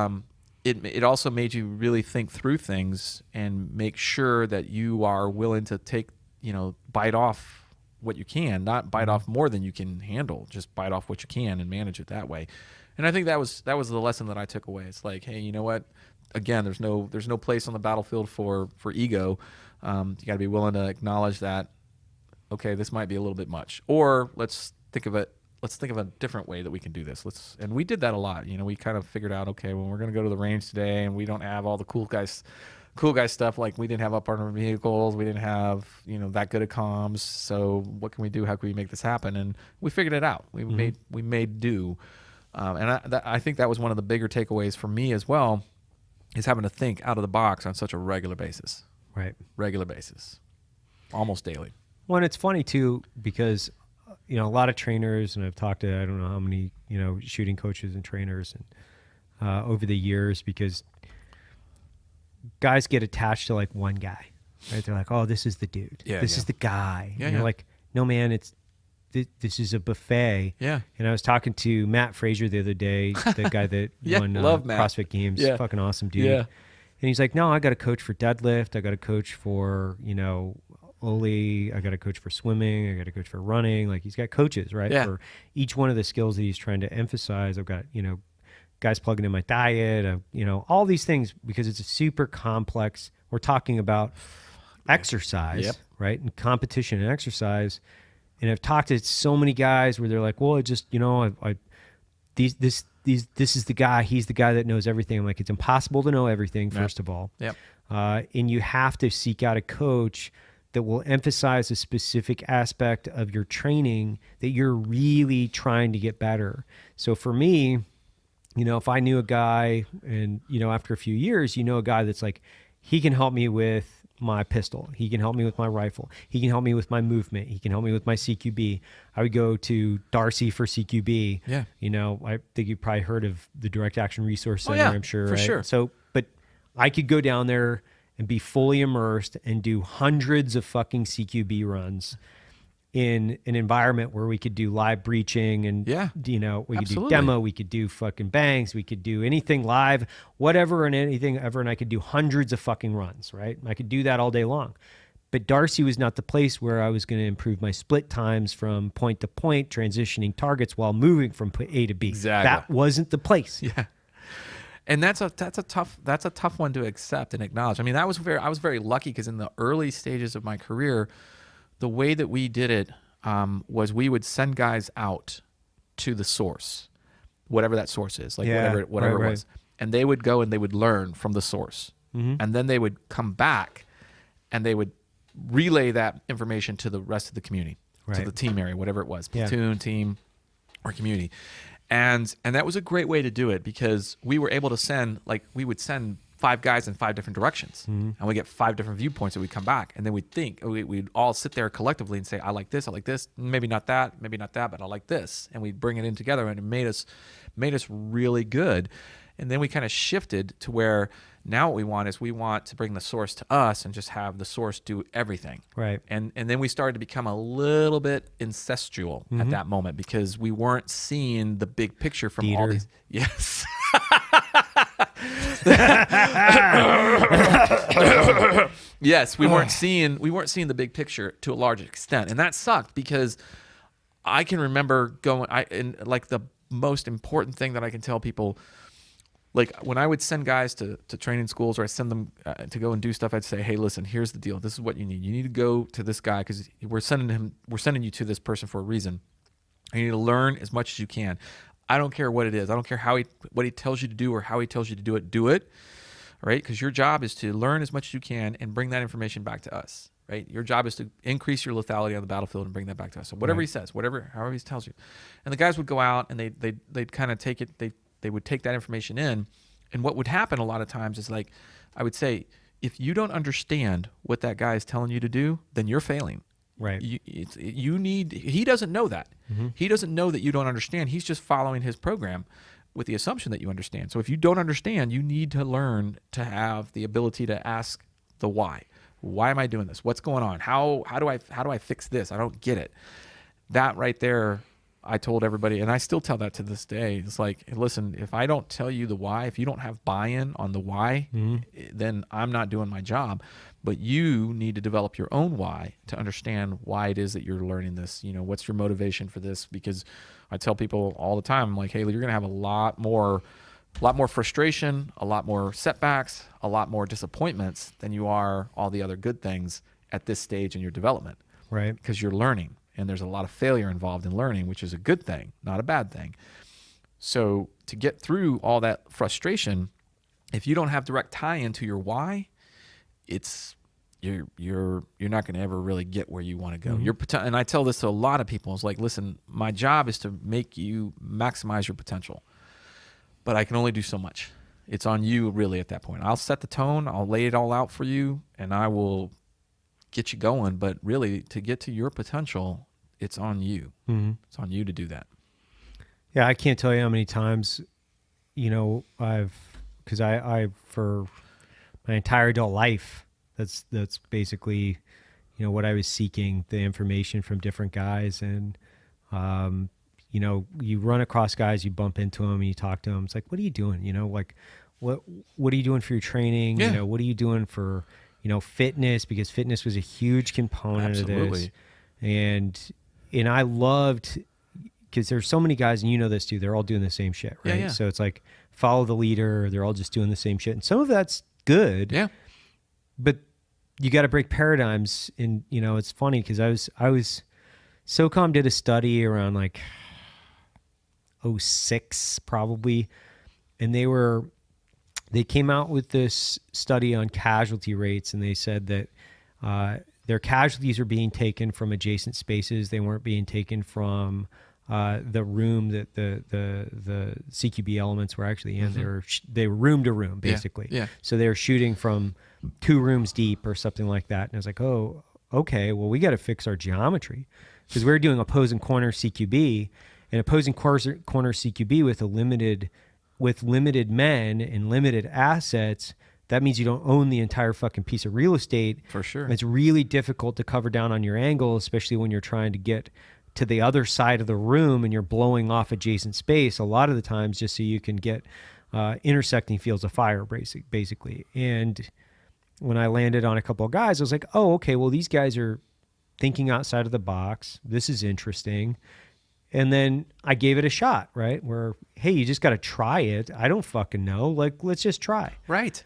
it also made you really think through things and make sure that you are willing to take, bite off what you can, not bite off more than you can handle. Just bite off what you can and manage it that way. And I think that was the lesson that I took away. It's like, hey, you know what? Again, there's no place on the battlefield for ego. You got to be willing to acknowledge that, okay, this might be a little bit much, or let's think of a different way that we can do this. And we did that a lot. We kind of figured out, okay, when we're going to go to the range today and we don't have all the cool guys stuff, like we didn't have up armored vehicles, we didn't have, that good of comms. So what can we do? How can we make this happen? And we figured it out. We made do. And I think that was one of the bigger takeaways for me as well, is having to think out of the box on such a regular basis. Right. Regular basis. Almost daily. Well, and it's funny too, because a lot of trainers, and I've talked to I don't know how many shooting coaches and trainers and over the years, because guys get attached to like one guy, right? They're like, oh, this is the dude. This is the guy. And you're like, no, man, this is a buffet. Yeah. And I was talking to Matt Frazier the other day, the guy that won CrossFit Games. Yeah. Fucking awesome dude. Yeah. And he's like, no, I got a coach for deadlift. I got a coach for, Oli. I got a coach for swimming. I got a coach for running. Like, he's got coaches, right? Yeah. For each one of the skills that he's trying to emphasize. I've got, guys plugging in my diet, all these things, because it's a super complex. We're talking about exercise, right? And competition and exercise. And I've talked to so many guys where they're like, well, it just, this is the guy. He's the guy that knows everything. I'm like, it's impossible to know everything, first of all. Yep. And you have to seek out a coach that will emphasize a specific aspect of your training that you're really trying to get better. So for me, if I knew a guy and, after a few years, a guy that's like, he can help me with my pistol. He can help me with my rifle. He can help me with my movement. He can help me with my CQB. I would go to Darcy for CQB. Yeah. I think you've probably heard of the Direct Action Resource Center, I'm sure. For sure. So, but I could go down there and be fully immersed and do hundreds of fucking CQB runs in an environment where we could do live breaching and, we could do demo, we could do fucking bangs, we could do anything live, whatever and anything ever. And I could do hundreds of fucking runs, right? I could do that all day long. But Darcy was not the place where I was going to improve my split times from point to point, transitioning targets while moving from A to B. Exactly. That wasn't the place. Yeah. And that's a tough one to accept and acknowledge. I mean, I was very lucky, because in the early stages of my career, the way that we did it was we would send guys out to the source, whatever that source is, like whatever it was, and they would go and they would learn from the source, and then they would come back and they would relay that information to the rest of the community, to the team area, whatever it was, platoon, team, or community. And that was a great way to do it, because we were able to send 5 guys in 5 different directions, and we get 5 different viewpoints that we come back, and then we'd all sit there collectively and say, I like this, maybe not that, but I like this, and we'd bring it in together, and it made us really good. And then we kind of shifted to where now what we want to bring the source to us and just have the source do everything. Right. And then we started to become a little bit incestual at that moment, because we weren't seeing the big picture from all these. Yes. Yes, we weren't seeing the big picture to a large extent, and that sucked, because I can remember the most important thing that I can tell people, like when I would send guys to training schools, or I send them to go and do stuff, I'd say, hey, listen, here's the deal. This is what you need. You need to go to this guy, because we're sending you to this person for a reason. You need to learn as much as you can. I don't care what it is. I don't care what he tells you to do or how he tells you to do it. Do it, right? Because your job is to learn as much as you can and bring that information back to us, right? Your job is to increase your lethality on the battlefield and bring that back to us. So whatever he says, however he tells you. And the guys would go out and they'd kind of take it, they would take that information in. And what would happen a lot of times is, like, I would say, if you don't understand what that guy is telling you to do, then you're failing. Right. He doesn't know that. He doesn't know that you don't understand. He's just following his program with the assumption that you understand. So if you don't understand, you need to learn to have the ability to ask the why. Why am I doing this? What's going on? How do I fix this? I don't get it. That right there, I told everybody, and I still tell that to this day. It's like, listen, if I don't tell you the why, if you don't have buy-in on the why, then I'm not doing my job. But you need to develop your own why to understand why it is that you're learning this. What's your motivation for this? Because I tell people all the time, I'm like, hey, you're going to have a lot more frustration, a lot more setbacks, a lot more disappointments than you are all the other good things at this stage in your development. Right. Because you're learning. And there's a lot of failure involved in learning, which is a good thing, not a bad thing. So to get through all that frustration, if you don't have direct tie into your why, you're not going to ever really get where you want to go. And I tell this to a lot of people. It's like, listen, my job is to make you maximize your potential, but I can only do so much. It's on you really at that point. I'll set the tone. I'll lay it all out for you, and I will get you going. But really, to get to your potential, it's on you. It's on you to do that. Yeah, I can't tell you how many times, because I for my entire adult life, that's basically, what I was seeking, the information from different guys. And, you run across guys, you bump into them and you talk to them. It's like, what are you doing? Like, what are you doing for your training? Yeah. What are you doing for, fitness? Because fitness was a huge component of this. And I loved, because there's so many guys, and this too, they're all doing the same shit, right? Yeah. So it's like, follow the leader. They're all just doing the same shit. And some of that's good. Yeah. But you got to break paradigms. And, it's funny because I was, SOCOM did a study around like 2006 probably. And they came out with this study on casualty rates. And they said that their casualties are being taken from adjacent spaces. They weren't being taken from the room that the CQB elements were actually in. They were room to room, basically. Yeah. So they were shooting from 2 rooms deep or something like that. And I was like, oh, okay, well, we got to fix our geometry, because we were doing opposing corner CQB, and opposing corner CQB with limited men and limited assets. That means you don't own the entire fucking piece of real estate. For sure. It's really difficult to cover down on your angle, especially when you're trying to get to the other side of the room and you're blowing off adjacent space a lot of the times, just so you can get intersecting fields of fire, basically. And when I landed on a couple of guys, I was like, oh, okay, well, these guys are thinking outside of the box. This is interesting. And then I gave it a shot, right? Where, hey, you just got to try it. I don't fucking know. Like, let's just try. Right.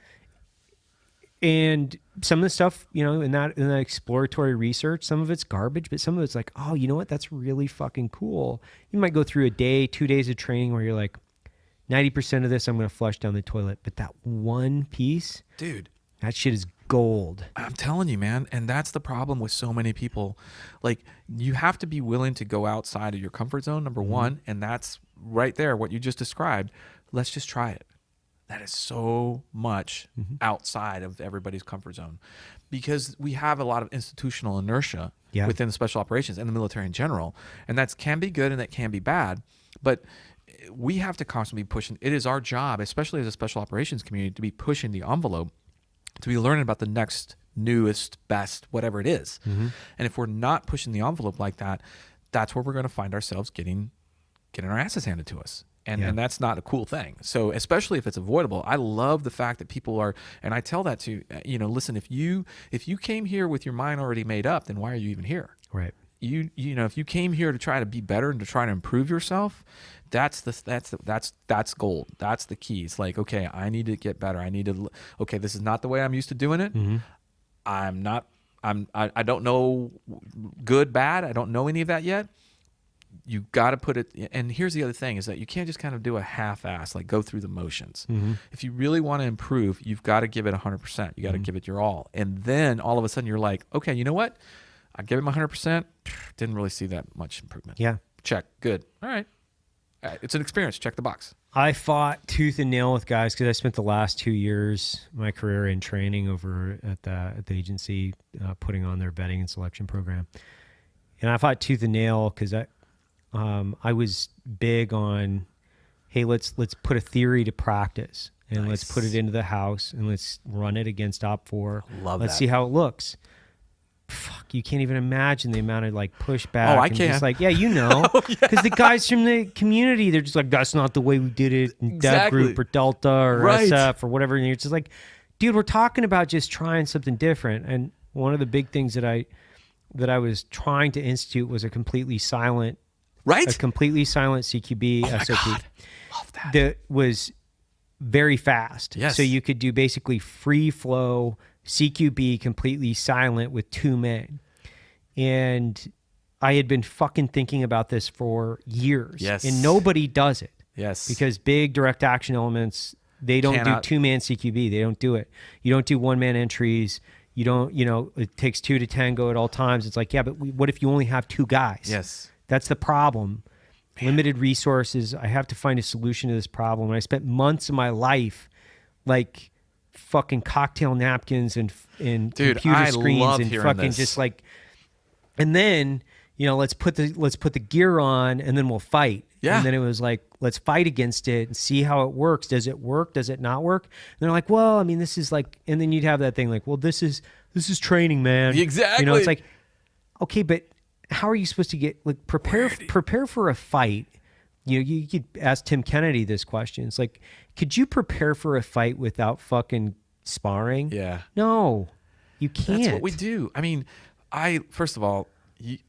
And some of the stuff, in that exploratory research, some of it's garbage, but some of it's like, oh, you know what? That's really fucking cool. You might go through a day, 2 days of training where you're like, 90% of this I'm going to flush down the toilet. But that one piece, dude, that shit is gold. I'm telling you, man. And that's the problem with so many people. Like, you have to be willing to go outside of your comfort zone, number one. And that's right there, what you just described. Let's just try it. That is so much outside of everybody's comfort zone, because we have a lot of institutional inertia within the special operations and the military in general. And that can be good and that can be bad. But we have to constantly be pushing. It is our job, especially as a special operations community, to be pushing the envelope, to be learning about the next, newest, best, whatever it is. And if we're not pushing the envelope like that, that's where we're going to find ourselves getting our asses handed to us. And that's not a cool thing. So especially if it's avoidable, I love the fact that people are, and I tell that to, listen, if you came here with your mind already made up, then why are you even here? Right. If you came here to try to be better and to try to improve yourself, that's gold. That's the key. It's like, okay, I need to get better. Okay, this is not the way I'm used to doing it. I don't know good, bad. I don't know any of that yet. you got to put it. And here's the other thing: is that you can't just kind of do a half-ass, like go through the motions. If you really want to improve, you've got to give it 100%. You got to give it your all, and then all of a sudden you're like, okay, you know what? I give it my 100%. Didn't really see that much improvement. Yeah. Check. Good. All right. It's an experience. Check the box. I fought tooth and nail with guys because I spent the last 2 years of my career in training over at the agency, putting on their vetting and selection program. And I fought tooth and nail because I was big on, hey, let's put a theory to practice and let's put it into the house and let's run it against Op4. Let's see how it looks. Fuck, you can't even imagine the amount of like pushback. Oh, I and can. Just like, yeah, you know, because the guys from the community, they're just like, that's not the way we did it in that group or Delta or SF or whatever. And you're just like, dude, we're talking about just trying something different. And one of the big things that I was trying to institute was a completely silent CQB SOP. God. Love that. That was very fast. Yes. So you could do basically free flow CQB completely silent with 2 men. And I had been fucking thinking about this for years. Yes. And nobody does it. Yes. Because big direct action elements, they don't do 2-man CQB. They don't do it. You don't do 1-man entries. You don't, it takes 2 to tango at all times. It's like, yeah, but what if you only have 2 guys? Yes. That's the problem. Limited resources. I have to find a solution to this problem. And I spent months of my life like fucking cocktail napkins and Dude, computer I screens love and hearing fucking this. just like, and then let's put the gear on and then we'll fight. Yeah. And then it was like, let's fight against it and see how it works. Does it work? Does it not work? And they're like, well, I mean, this is like, and then you'd have that thing like, well, this is training, man. Exactly. It's like, okay, but how are you supposed to get like prepare for a fight? You could ask Tim Kennedy this question. It's like, could you prepare for a fight without fucking sparring? Yeah. No, you can't. That's what we do. I mean, first of all,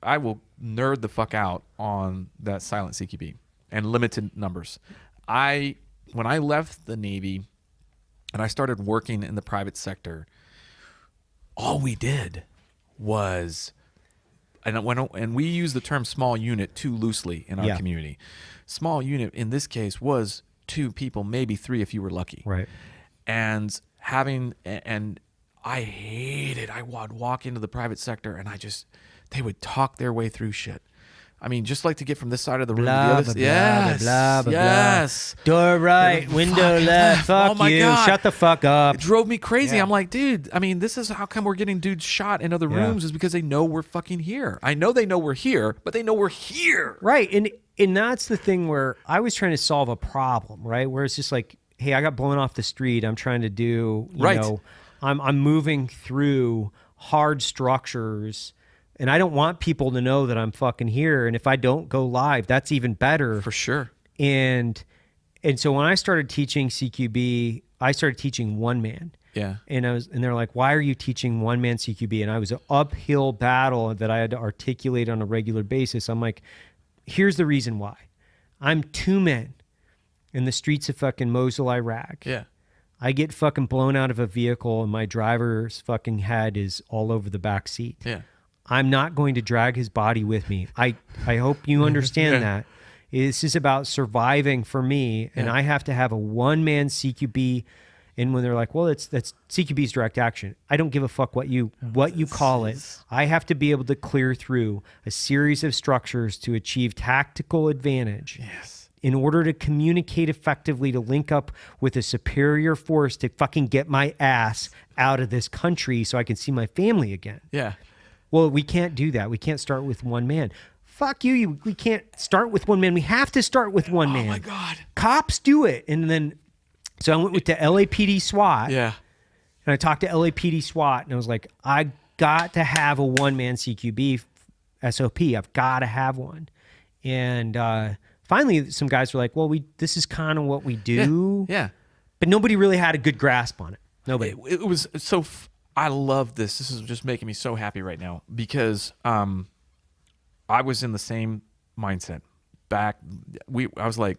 I will nerd the fuck out on that silent CQB and limited numbers. When I left the Navy and I started working in the private sector, all we did was, and we use the term small unit too loosely in our community. Small unit in this case was 2 people, maybe 3 if you were lucky. Right. And I hated, I would walk into the private sector and they would talk their way through shit. I mean, just like to get from this side of the room to the other side. Yes. Blah, blah, yes. Blah. Door right, window left. Fuck Oh my you. God. Shut the fuck up. It drove me crazy. Yeah. I'm like, dude, I mean, this is how come we're getting dudes shot in other rooms is because they know we're fucking here. I know they know we're here, but they know we're here. Right. And that's the thing where I was trying to solve a problem, right? Where it's just like, hey, I got blown off the street. I'm trying to do, you know, I'm moving through hard structures. And I don't want people to know that I'm fucking here. And if I don't go live, that's even better. For sure. And so when I started teaching CQB, I started teaching 1-man. Yeah. And they're like, why are you teaching 1-man CQB? And I was an uphill battle that I had to articulate on a regular basis. I'm like, here's the reason why. I'm 2 men in the streets of fucking Mosul, Iraq. Yeah. I get fucking blown out of a vehicle and my driver's fucking head is all over the back seat. Yeah. I'm not going to drag his body with me. I hope you understand that. This is about surviving for me, and I have to have a 1-man CQB. And when they're like, well, that's CQB's direct action. I don't give a fuck what you call it. I have to be able to clear through a series of structures to achieve tactical advantage. Yes. In order to communicate effectively, to link up with a superior force to fucking get my ass out of this country so I can see my family again. Yeah. Well, we can't do that. We can't start with 1 man. Fuck you. We can't start with 1 man. We have to start with 1 man. Oh my God. Cops do it. And then, so I went with the LAPD SWAT. Yeah. And I talked to LAPD SWAT and I was like, I got to have a 1-man CQB SOP. I've got to have one. And finally, some guys were like, well, this is kind of what we do. Yeah. But nobody really had a good grasp on it. Nobody. It was so. I love this. This is just making me so happy right now because I was in the same mindset back. I was like,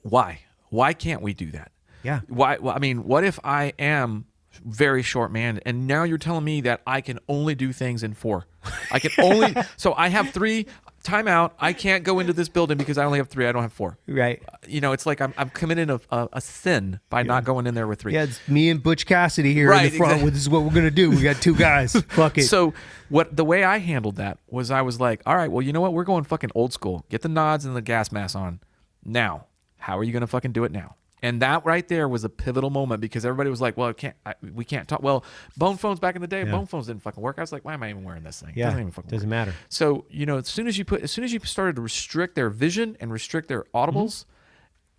why? Why can't we do that? Yeah. Why? Well, I mean, what if I am very short-manned and now you're telling me that I can only do things in 4? I can only. So I have 3 timeout. I can't go into this building because I only have 3. I don't have 4. Right. It's like I'm committing a sin by not going in there with 3. Yeah, it's me and Butch Cassidy here in the front. Exactly. This is what we're gonna do. We got 2 guys. Fuck it. So the way I handled that was I was like, all right, well, you know what? We're going fucking old school. Get the nods and the gas mask on. Now, how are you gonna fucking do it now? And that right there was a pivotal moment because everybody was like, well, we can't talk. Well, bone phones back in the day, bone phones didn't fucking work. I was like, why am I even wearing this thing? Yeah, Doesn't even fucking doesn't work. matter. So, as soon as you started to restrict their vision and restrict their audibles,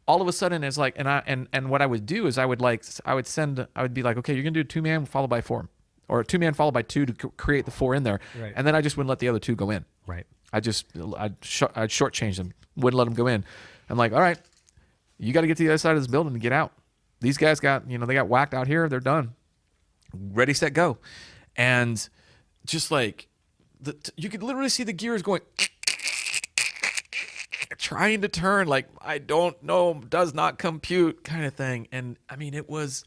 all of a sudden it's like, and what I would do is I would be like, okay, you're going to do 2-man followed by 4 or 2-man followed by 2 to create the 4 in there. Right. And then I just wouldn't let the other 2 go in. Right. I'd shortchange them. Wouldn't let them go in. I'm like, all right, you got to get to the other side of this building to get out. These guys got whacked out here. They're done. Ready, set, go. And just like, you could literally see the gears going, trying to turn, like, I don't know, does not compute kind of thing. And I mean, it was,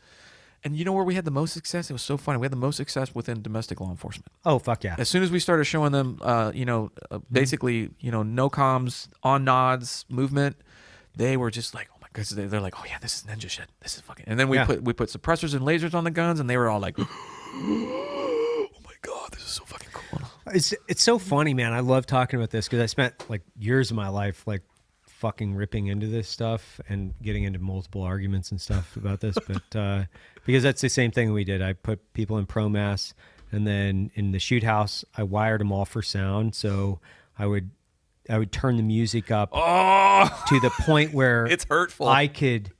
and you know where we had the most success? It was so funny. We had the most success within domestic law enforcement. Oh, fuck yeah. As soon as we started showing them, basically, no comms, on nods, movement, they were just like, because they're like, oh yeah, this is ninja shit. This is fucking. And then we put suppressors and lasers on the guns, and they were all like, oh my god, this is so fucking cool. It's so funny, man. I love talking about this because I spent like years of my life like fucking ripping into this stuff and getting into multiple arguments and stuff about this. But because that's the same thing we did. I put people in pro mass, and then in the shoot house, I wired them all for sound. So I would turn the music up to the point where it's hurtful. I could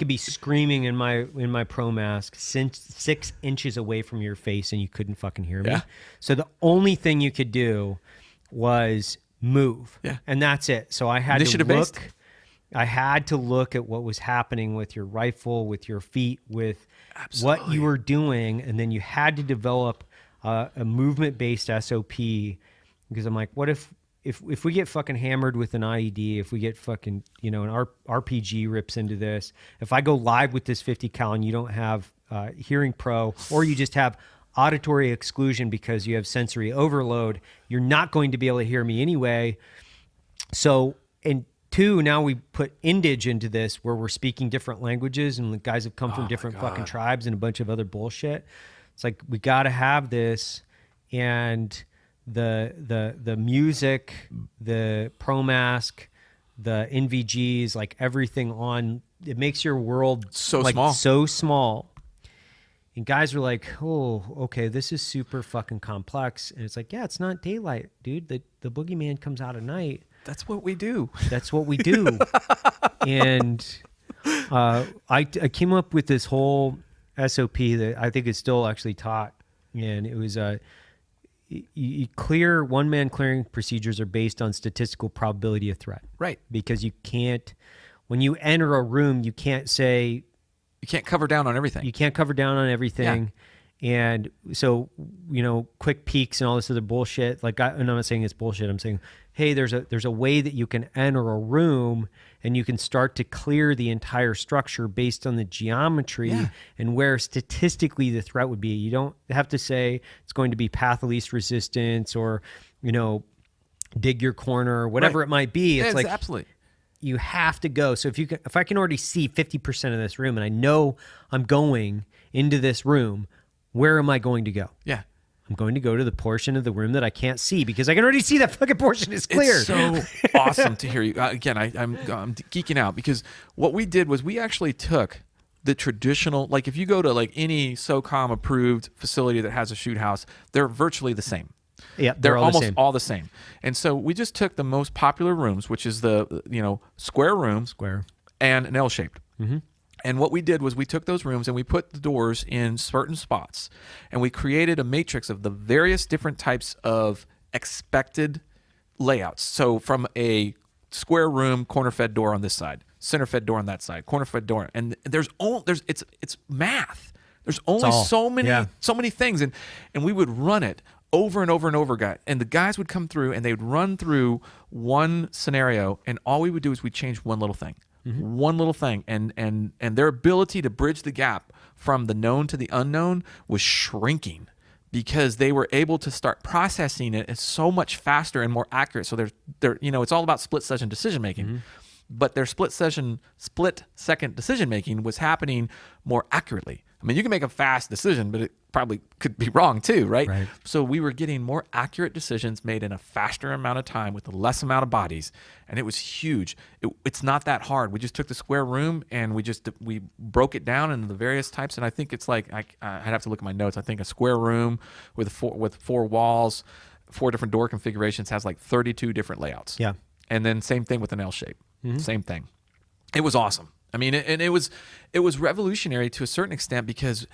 be screaming in my pro mask 6 inches away from your face and you couldn't fucking hear me. Yeah. So the only thing you could do was move. Yeah. And that's it. So I had Initiative to look. based? I had to look at what was happening with your rifle, with your feet, with what you were doing, and then you had to develop a movement-based SOP because I'm like, what if we get fucking hammered with an IED, if we get fucking, an RPG rips into this, if I go live with this 50 cal and you don't have hearing pro, or you just have auditory exclusion because you have sensory overload, you're not going to be able to hear me anyway. So, and 2, now we put Indage into this where we're speaking different languages and the guys have come from different fucking tribes and a bunch of other bullshit. It's like, we got to have this, and the music, the pro mask, the NVGs, like everything on, it makes your world so small. And guys were like, oh, okay, this is super fucking complex. And it's like, yeah, it's not daylight, dude. The boogeyman comes out at night. That's what we do. That's what we do. And I came up with this whole SOP that I think is still actually taught. And it was one-man clearing procedures are based on statistical probability of threat. Right. Because you can't, when you enter a room, you can't say, you can't cover down on everything. You can't cover down on everything. Yeah. And so, quick peeks and all this other bullshit. Like, and I'm not saying it's bullshit. I'm saying, hey, there's a way that you can enter a room and you can start to clear the entire structure based on the geometry and where statistically the threat would be. You don't have to say it's going to be path of least resistance or, dig your corner or whatever it might be. It's like, absolutely. You have to go. So if I can already see 50% of this room and I know I'm going into this room, where am I going to go? Yeah. I'm going to go to the portion of the room that I can't see because I can already see that fucking portion is clear. It's so awesome to hear you. Again, I'm geeking out because what we did was we actually took the traditional, like if you go to like any SOCOM approved facility that has a shoot house, they're virtually the same. Yeah, they're almost all the same. And so we just took the most popular rooms, which is the square room, and an L-shaped. Mm-hmm. And what we did was we took those rooms and we put the doors in certain spots, and we created a matrix of the various different types of expected layouts. So from a square room, corner fed door on this side, center fed door on that side, corner fed door, and it's math. There's only so many things, and we would run it over and over and over, and the guys would come through and they would run through one scenario, and all we would do is we'd change one little thing. Mm-hmm. One little thing, and their ability to bridge the gap from the known to the unknown was shrinking because they were able to start processing it so much faster and more accurate. So they're it's all about split second decision making, but their split second decision making was happening more accurately. I mean, you can make a fast decision, but it probably could be wrong too, right? So we were getting more accurate decisions made in a faster amount of time with a less amount of bodies, and it was huge. It's not that hard. We just took the square room and we broke it down into the various types, and I think it's like I'd have to look at my notes. I think a square room with four walls, 4 different door configurations has like 32 different layouts. Yeah, and then same thing with an L shape. Same thing. It was awesome. I mean, it was revolutionary to a certain extent because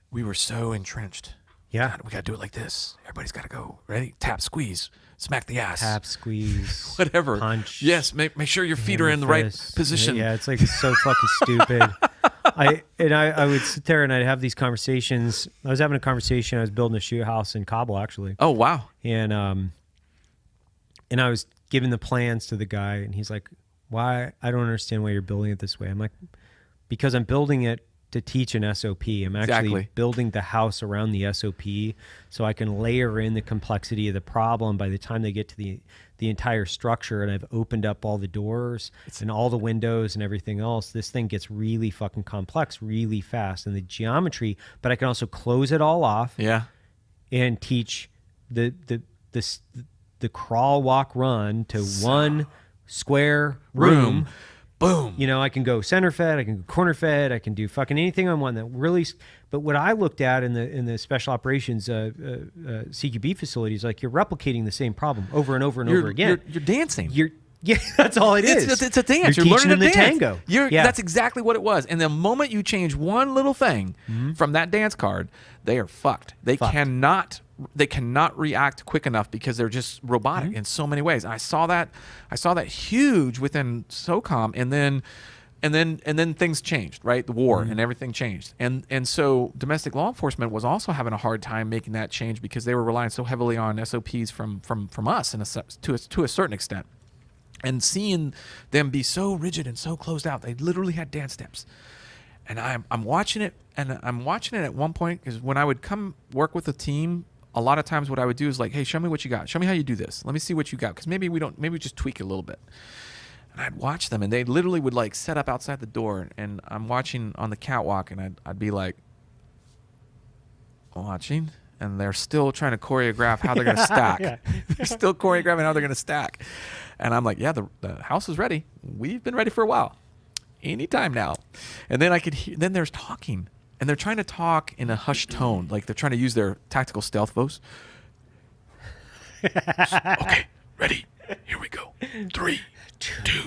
we were so entrenched. Yeah. We got to do it like this. Everybody's got to go. Ready? Tap, squeeze, smack the ass. Tap, squeeze, whatever. punch. Yes, make sure your feet are in the right position. Yeah, it's like so fucking stupid. I would sit there and I'd have these conversations. I was having a conversation. I was building a shoe house in Kabul, actually. Oh, wow. And I was giving the plans to the guy, and he's like, why? I don't understand why you're building it this way. I'm like, because I'm building it to teach an SOP. I'm actually building the house around the SOP so I can layer in the complexity of the problem by the time they get to the entire structure, and I've opened up all the doors and all the windows and everything else. This thing gets really fucking complex really fast, and the geometry, but I can also close it all off. Yeah. And teach the crawl, walk, run to one square room. Boom. You know, I can go center fed, I can go corner fed, I can do fucking anything on one that really. But what I looked at in the special operations CQB facilities, like you're replicating the same problem over and over and over again. You're dancing. Yeah, that's all it is. It's a dance. You're learning teaching them to the dance. tango. That's exactly what it was. And the moment you change one little thing from that dance card, they are fucked. They cannot react quick enough because they're just robotic in so many ways. I saw that huge within SOCOM, and then things changed, right? The war and everything changed. And so domestic law enforcement was also having a hard time making that change because they were relying so heavily on SOPs from us to a certain extent. And seeing them be so rigid and so closed out, they literally had dance steps. And I'm watching it, and I'm watching it at one point because when I would come work with a team, a lot of times what I would do is like, hey, show me what you got. Show me how you do this. Let me see what you got, because maybe we just tweak it a little bit. And I'd watch them, and they literally would like set up outside the door, and I'm watching on the catwalk, and I'd be like, watching, and they're still trying to choreograph how they're going to stack. They're still choreographing how they're going to stack. And I'm like, yeah, the house is ready. We've been ready for a while. Anytime now. And then I could hear, then there's talking, and they're trying to talk in a hushed tone, like they're trying to use their tactical stealth voice. Okay, ready. Here we go. 3, 2,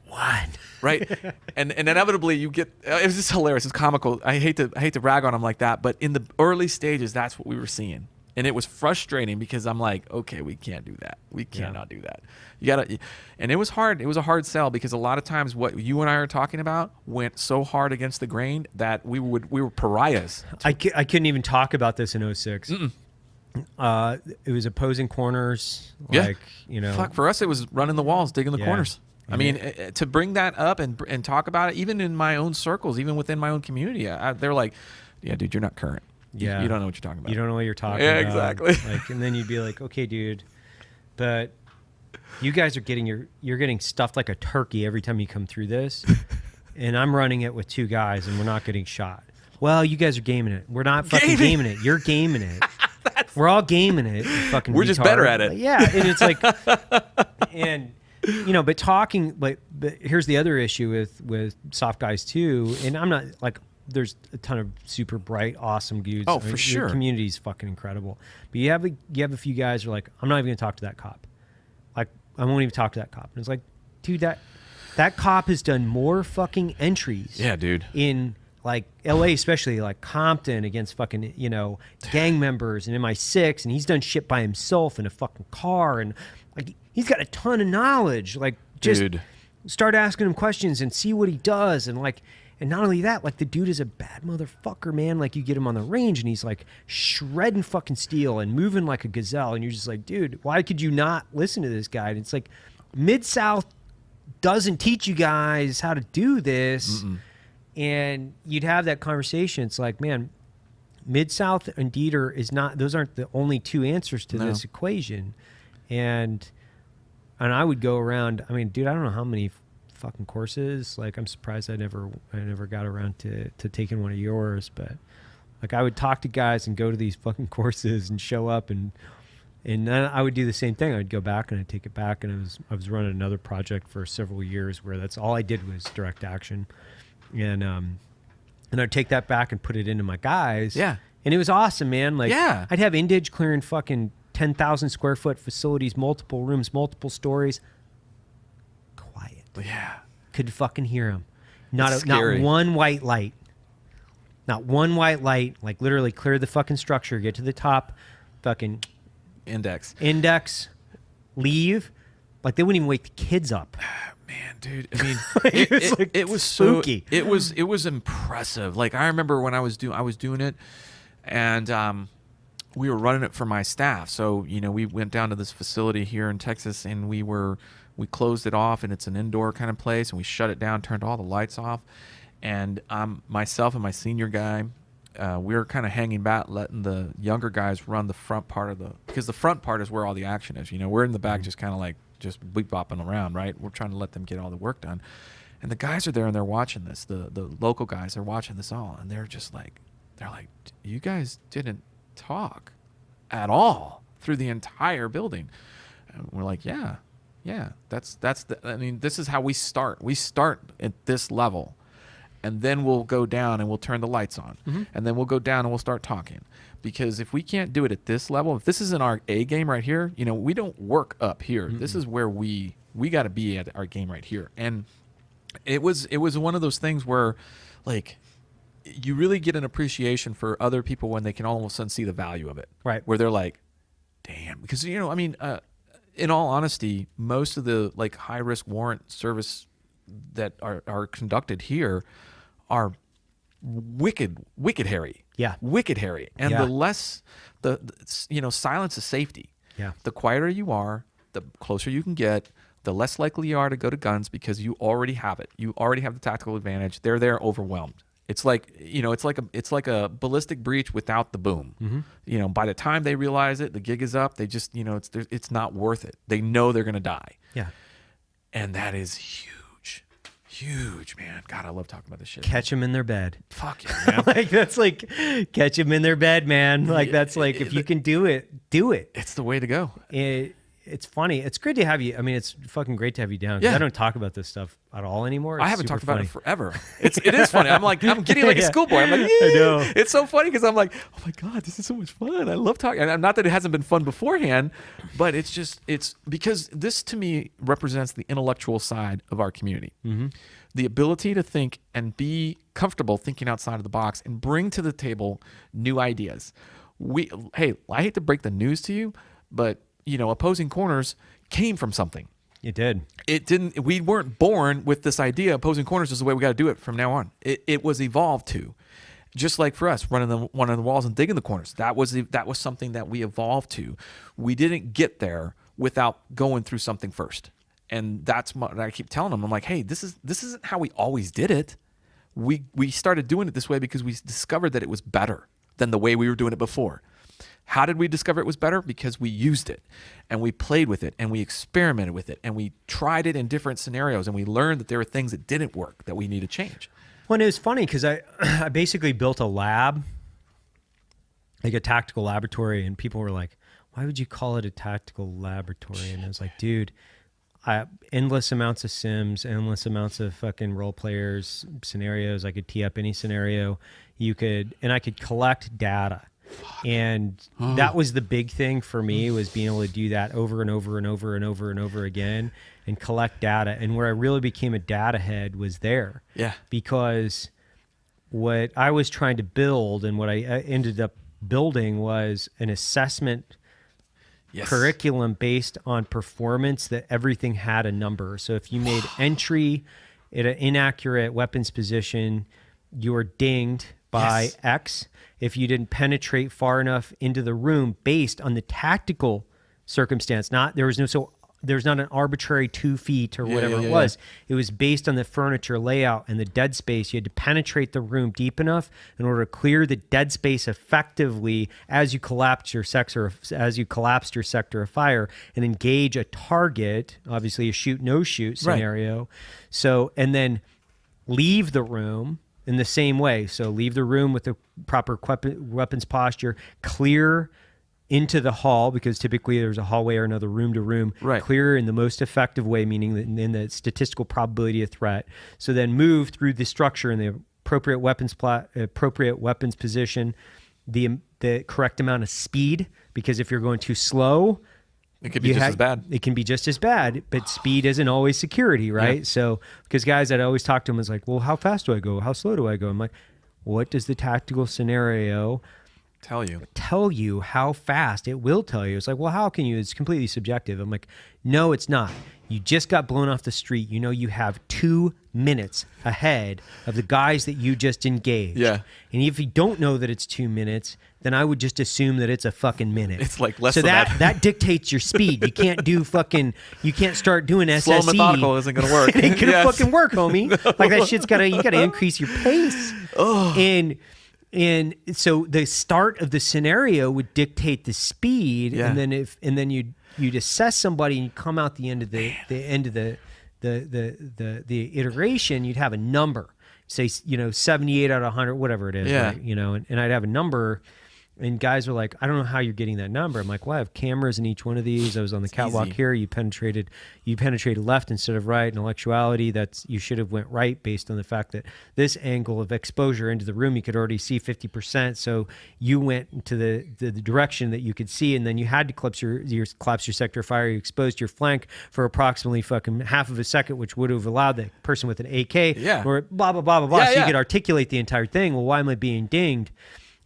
1. Right, and inevitably you get. It was just hilarious. It's comical. I hate to rag on them like that, but in the early stages, that's what we were seeing, and it was frustrating because I'm like, okay, we can't do that. We cannot do that. You gotta, and it was hard. It was a hard sell because a lot of times what you and I are talking about went so hard against the grain that we were pariahs. I couldn't even talk about this in 06. It was opposing corners. Like, you know. Fuck, for us, it was running the walls, digging the corners. I mean, to bring that up and talk about it, even in my own circles, even within my own community, they're like, yeah, dude, you're not current. Yeah. You don't know what you're talking about. You don't know what you're talking about. Yeah, exactly. Like, and then you'd be like, okay, dude, but you guys are you're getting stuffed like a turkey every time you come through this. And I'm running it with 2 guys and we're not getting shot. Well, you guys are gaming it. We're not fucking gaming it. You're gaming it. We're all gaming it. Fucking we're just better at it. Yeah. And it's like, and you know, but talking, but here's the other issue with soft guys too. And I'm not like, there's a ton of super bright, awesome dudes. Oh, for sure. Your community's fucking incredible. But you have a few guys who are like, I'm not even gonna talk to that cop. Like, I won't even talk to that cop. And it's like, dude, that cop has done more fucking entries. Yeah, dude. In like LA, especially like Compton against fucking, you know, gang members and MI6, and he's done shit by himself in a fucking car, and like he's got a ton of knowledge. Like, just start asking him questions and see what he does, and like. And not only that, like the dude is a bad motherfucker, man. Like you get him on the range and he's like shredding fucking steel and moving like a gazelle. And you're just like, dude, why could you not listen to this guy? And it's like Mid-South doesn't teach you guys how to do this. And you'd have that conversation. It's like, man, Mid-South and Dieter is not, those aren't the only two answers to No. this equation. And I would go around, I mean, dude, I don't know how many fucking courses. Like, I'm surprised I never got around to taking one of yours, but like, I would talk to guys and go to these fucking courses and show up, and then I would do the same thing. I'd go back and I'd take it back, and I was running another project for several years where that's all I did was direct action. And I'd take that back and put it into my guys. Yeah. And it was awesome, man. Like, Yeah. I'd have Indige clearing fucking 10,000 square foot facilities, multiple rooms, multiple stories. Quiet. Yeah. Could fucking hear them. It's Not scary. one white light. Not one white light. Like, literally clear the fucking structure, get to the top, fucking Index. index, leave. Like, they wouldn't even wake the kids up. Man, dude. I mean, It was, like, it was spooky. So, it was impressive. Like, I remember when I was doing it, and we were running it for my staff. So, you know, we went down to this facility here in Texas, and we closed it off, and it's an indoor kind of place, and we shut it down, turned all the lights off, and myself and my senior guy, we were kind of hanging back, letting the younger guys run the front part because the front part is where all the action is. You know, we're in the back just kind of like just bopping around, right? We're trying to let them get all the work done. And the guys are there and they're watching this. The local guys are watching this all, and they're like, you guys didn't talk at all through the entire building. And we're like, yeah, I mean, this is how we start. We start at this level. And then we'll go down and we'll turn the lights on. Mm-hmm. And then we'll go down and we'll start talking. Because if we can't do it at this level, if this isn't our A game right here, you know, we don't work up here. Mm-hmm. This is where we got to be at our game right here. And it was one of those things where, like, you really get an appreciation for other people when they can all of a sudden see the value of it. Right. Where they're like, damn. Because, you know, I mean, in all honesty, most of the, like, high-risk warrant service that are conducted here are wicked hairy. Yeah. Wicked hairy. And Yeah. the less you know, silence is safety. Yeah. The quieter you are, the closer you can get, the less likely you are to go to guns because you already have it. You already have the tactical advantage. They're there overwhelmed. It's like, you know, it's like a ballistic breach without the boom. Mm-hmm. You know, by the time they realize it, the gig is up. They just, you know, it's not worth it. They know they're going to die. Yeah. And that is huge, man. God, I love talking about this shit. Catch them in their bed. Fuck yeah, man. Like, that's like, catch them in their bed, man. Like, that's like, if you can do it, do it. It's the way to go. It's funny. It's good to have you. I mean, it's fucking great to have you down. 'Cause Yeah. I don't talk about this stuff at all anymore. I It's haven't super talked about funny. it forever. It is funny. I'm getting like a Yeah. schoolboy. I'm like, I know. It's so funny because I'm like, oh my God, this is so much fun. I love talking. And not that it hasn't been fun beforehand, but it's because this to me represents the intellectual side of our community. Mm-hmm. The ability to think and be comfortable thinking outside of the box and bring to the table new ideas. Hey, I hate to break the news to you, but, you know, opposing corners came from something. It did. We weren't born with this idea. Opposing corners is the way we got to do it from now on. It was evolved to, just like for us, running one of the walls and digging the corners. That was something that we evolved to. We didn't get there without going through something first. And that's what I keep telling them. I'm like, hey, this isn't how we always did it. We started doing it this way because we discovered that it was better than the way we were doing it before. How did we discover it was better? Because we used it and we played with it and we experimented with it and we tried it in different scenarios and we learned that there were things that didn't work that we need to change. Well, and it was funny because I basically built a lab, like a tactical laboratory, and people were like, why would you call it a tactical laboratory? And I was like, dude, endless amounts of sims, endless amounts of fucking role players, scenarios. I could tee up any scenario. I could collect data. And that was the big thing for me, was being able to do that over and over and over and over and over again and collect data. And where I really became a data head was there. Yeah. Because what I was trying to build and what I ended up building was an assessment curriculum based on performance, that everything had a number. So if you made entry at an inaccurate weapons position, you were dinged by X. If you didn't penetrate far enough into the room based on the tactical circumstance, there was an arbitrary 2 feet or whatever it was. It was based on the furniture layout and the dead space. You had to penetrate the room deep enough in order to clear the dead space effectively as you collapsed your sector of fire and engage a target, obviously a shoot no shoot scenario. Right. So, and then leave the room in the same way. So leave the room with the proper weapons posture, clear into the hall, because typically there's a hallway or another room to room, clear in the most effective way, meaning in the statistical probability of threat. So then move through the structure in the appropriate weapons position, the correct amount of speed, because if you're going too slow, it could be just as bad. It can be just as bad, but speed isn't always security, right? Yeah. So, because guys that I always talk to them is like, well, how fast do I go? How slow do I go? I'm like, what does the tactical scenario tell you how fast? It will tell you. It's like, well, how can you? It's completely subjective. I'm like, no, it's not. You just got blown off the street. You know, you have 2 minutes ahead of the guys that you just engaged. Yeah. And if you don't know that it's 2 minutes, then I would just assume that it's a fucking minute. It's like less than that. So that dictates your speed. You can't do you can't start doing SSE. Slow methodical isn't going to work. It ain't going to fucking work, homie. No. Like that shit's you got to increase your pace. Oh. And so the start of the scenario would dictate the speed, and then you'd assess somebody, and you come out the end of the iteration, you'd have a number, say 78 out of 100, whatever it is, right? And I'd have a number. And guys are like, I don't know how you're getting that number. I'm like, well, I have cameras in each one of these. I was on the catwalk here. You penetrated left instead of right. Intellectuality, you should have went right based on the fact that this angle of exposure into the room, you could already see 50%. So you went into the direction that you could see, and then you had to collapse your sector of fire. You exposed your flank for approximately fucking half of a second, which would have allowed the person with an AK or blah, blah, blah, blah, blah. Yeah, so you could articulate the entire thing. Well, why am I being dinged?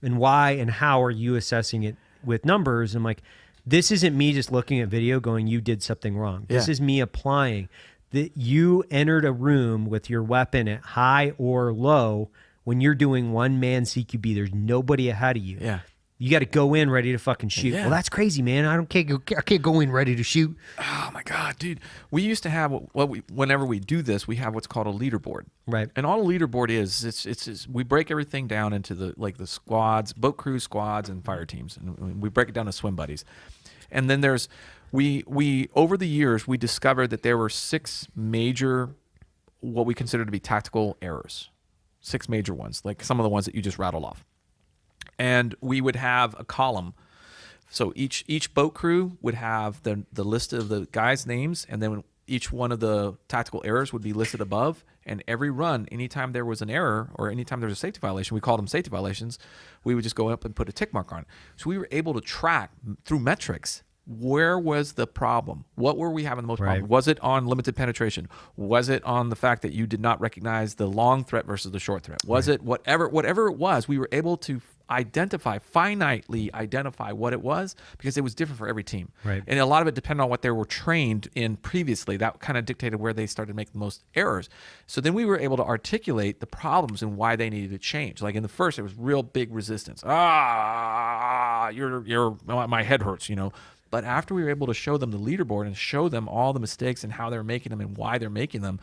And why and how are you assessing it with numbers? I'm like, this isn't me just looking at video going, you did something wrong. This is me applying that you entered a room with your weapon at high or low. When you're doing one man CQB, there's nobody ahead of you. Yeah. You got to go in ready to fucking shoot. Yeah. Well, that's crazy, man. I can't go in ready to shoot. Oh my God, dude. We used to have whenever we do this, we have what's called a leaderboard. Right. And all a leaderboard is we break everything down into the squads, boat crew squads, and fire teams, and we break it down to swim buddies. And then there's we over the years we discovered that there were 6 major what we consider to be tactical errors. 6 major ones, like some of the ones that you just rattled off. And we would have a column. So each boat crew would have the list of the guys' names, and then each one of the tactical errors would be listed above. And every run, anytime there was an error or anytime there was a safety violation, we called them safety violations, we would just go up and put a tick mark on it. So we were able to track through metrics, where was the problem? What were we having the most problem? Was it on limited penetration? Was it on the fact that you did not recognize the long threat versus the short threat? Was it whatever it was, we were able to finitely identify what it was, because it was different for every team. Right. And a lot of it depended on what they were trained in previously. That kind of dictated where they started making the most errors. So then we were able to articulate the problems and why they needed to change. Like in the first, it was real big resistance. My head hurts, But after we were able to show them the leaderboard and show them all the mistakes and how they're making them and why they're making them,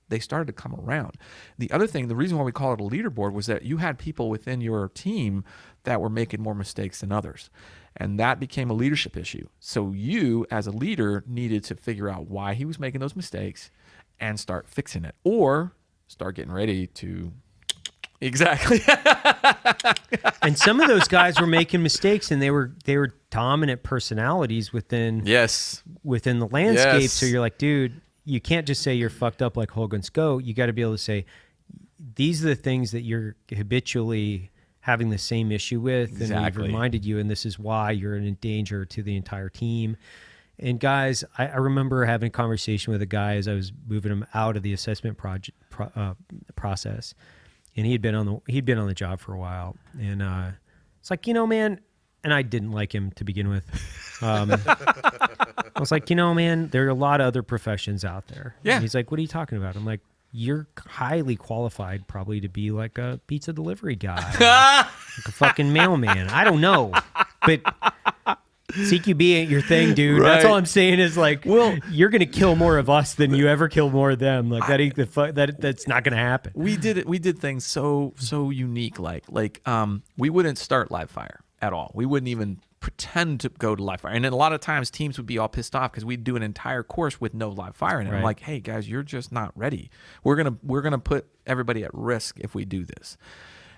they started to come around. The other thing, the reason why we call it a leaderboard was that you had people within your team that were making more mistakes than others. And that became a leadership issue. So you, as a leader, needed to figure out why he was making those mistakes and start fixing it, or start getting ready to... Exactly. And some of those guys were making mistakes, and they were dominant personalities within the landscape. Yes. So you're like, dude, you can't just say you're fucked up like Hogan's Goat. You got to be able to say, these are the things that you're habitually having the same issue with, and we've reminded you, and this is why you're in danger to the entire team. And guys, I remember having a conversation with a guy as I was moving him out of the assessment process. And he'd been on the job for a while, and it's like, man, and I didn't like him to begin with. I was like, man, there are a lot of other professions out there. Yeah. And he's like, what are you talking about? I'm like, you're highly qualified probably to be like a pizza delivery guy, like a fucking mailman. I don't know, but CQB ain't your thing, dude. Right. That's all I'm saying is like, well, you're gonna kill more of us than you ever kill more of them. Like that ain't that's not gonna happen. We did things so unique. We wouldn't start live fire at all. We wouldn't even pretend to go to live fire. And then a lot of times teams would be all pissed off because we'd do an entire course with no live fire in it. Right. I'm like, hey guys, you're just not ready. We're gonna put everybody at risk if we do this.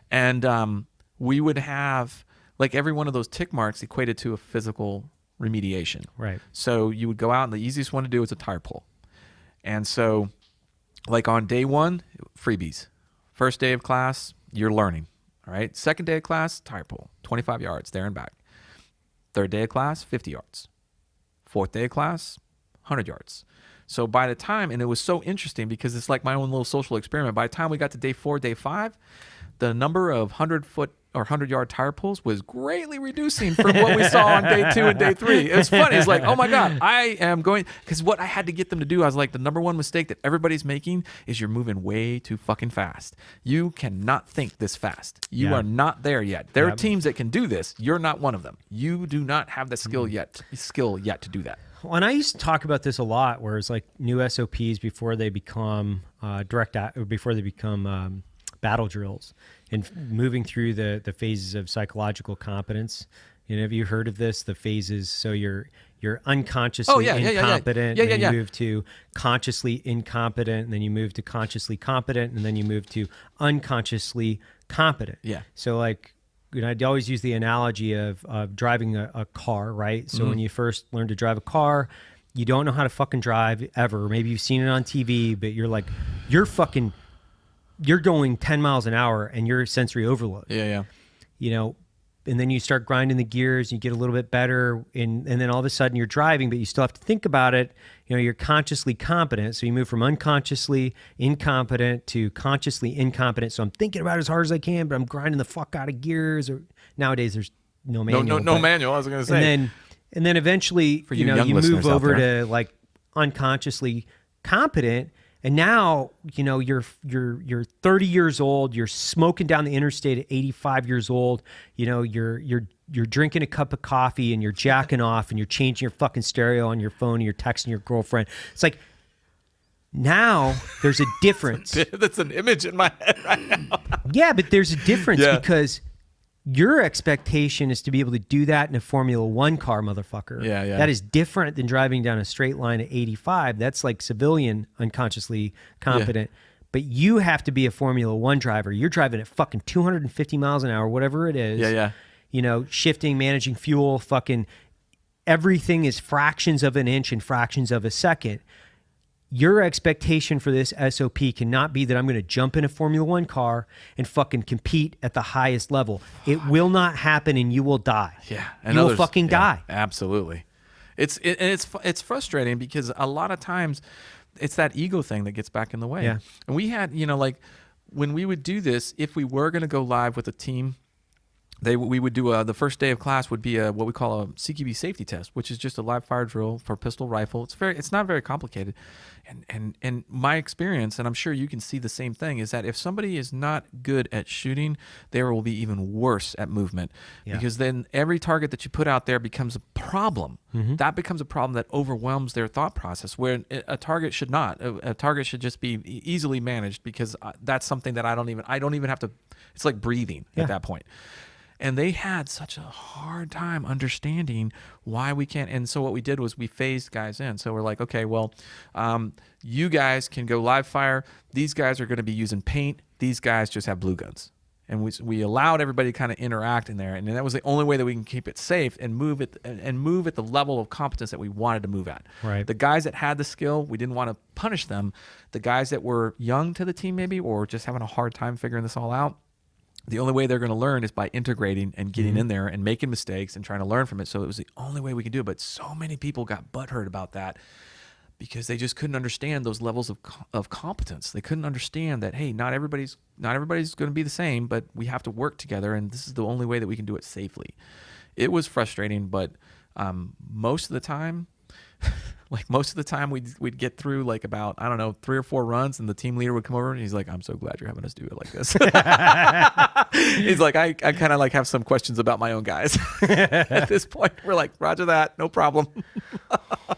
And we would have like every one of those tick marks equated to a physical remediation. Right. So you would go out and the easiest one to do is a tire pull. And so like on day 1, freebies. First day of class, you're learning. All right. Second day of class, tire pull, 25 yards there and back. Third day of class, 50 yards. Fourth day of class, 100 yards. So by the time, and it was so interesting because it's like my own little social experiment. By the time we got to day 4, day 5, the number of 100-foot or 100-yard tire pulls was greatly reducing from what we saw on day 2 and day 3. It was funny. It's like, oh my God, I am going, because what I had to get them to do, I was like, the number one mistake that everybody's making is you're moving way too fucking fast. You cannot think this fast. You are not there yet. There are teams that can do this. You're not one of them. You do not have the skill yet to do that. Well, and I used to talk about this a lot, where it's like new SOPs before they become battle drills, and moving through the phases of psychological competence. You know, have you heard of this? The phases. So you're unconsciously incompetent, and then you move to consciously incompetent, and then you move to consciously competent, and then you move to unconsciously competent. Yeah. So like, you know, I'd always use the analogy of driving a car, right? So when you first learn to drive a car, you don't know how to fucking drive ever. Maybe you've seen it on TV, but you're like, you're going 10 miles an hour and you're sensory overload. Yeah. You know, and then you start grinding the gears, you get a little bit better, and then all of a sudden you're driving, but you still have to think about it. You know, you're consciously competent. So you move from unconsciously incompetent to consciously incompetent. So I'm thinking about it as hard as I can, but I'm grinding the fuck out of gears. Or nowadays there's no manual. No manual, I was going to say. And then eventually, For you move over to like unconsciously competent. And now, you know, you're 30 years old, you're smoking down the interstate at 85 years old, you know, you're drinking a cup of coffee and you're jacking off and you're changing your fucking stereo on your phone and you're texting your girlfriend. It's like, now there's a difference. That's an image in my head right now. Yeah, but there's a difference because your expectation is to be able to do that in a Formula One car, motherfucker. Yeah. That is different than driving down a straight line at 85. That's like civilian unconsciously competent. Yeah. But you have to be a Formula One driver. You're driving at fucking 250 miles an hour, whatever it is. Yeah. You know, shifting, managing fuel, fucking everything is fractions of an inch and fractions of a second. Your expectation for this SOP cannot be that I'm going to jump in a Formula One car and fucking compete at the highest level. It will not happen, and you will die. Yeah, and you will fucking die. Absolutely. It's frustrating because a lot of times it's that ego thing that gets back in the way. Yeah. And we had, you know, like when we would do this, if we were going to go live with a team, we would do the first day of class would be what we call a CQB safety test, which is just a live fire drill for pistol rifle. It's not very complicated, and my experience, and I'm sure you can see the same thing, is that if somebody is not good at shooting, they will be even worse at movement, because then every target that you put out there becomes a problem. Mm-hmm. That becomes a problem that overwhelms their thought process. Where a target should not. A target should just be easily managed, because that's something that I don't even have to. It's like breathing at that point. And they had such a hard time understanding why we can't. And so what we did was we phased guys in. So we're like, okay, well, you guys can go live fire. These guys are going to be using paint. These guys just have blue guns. And we allowed everybody to kind of interact in there. And that was the only way that we can keep it safe and move at the level of competence that we wanted to move at. Right. The guys that had the skill, we didn't want to punish them. The guys that were young to the team maybe, or just having a hard time figuring this all out, the only way they're going to learn is by integrating and getting in there and making mistakes and trying to learn from it. So it was the only way we could do it. But so many people got butthurt about that because they just couldn't understand those levels of competence. They couldn't understand that, hey, not everybody's going to be the same, but we have to work together, and this is the only way that we can do it safely. It was frustrating, but most of the time, like most of the time we'd get through like about, I don't know, 3 or 4 runs, and the team leader would come over and he's like, I'm so glad you're having us do it like this. He's like, I kind of like have some questions about my own guys. At this point, we're like, Roger that, no problem.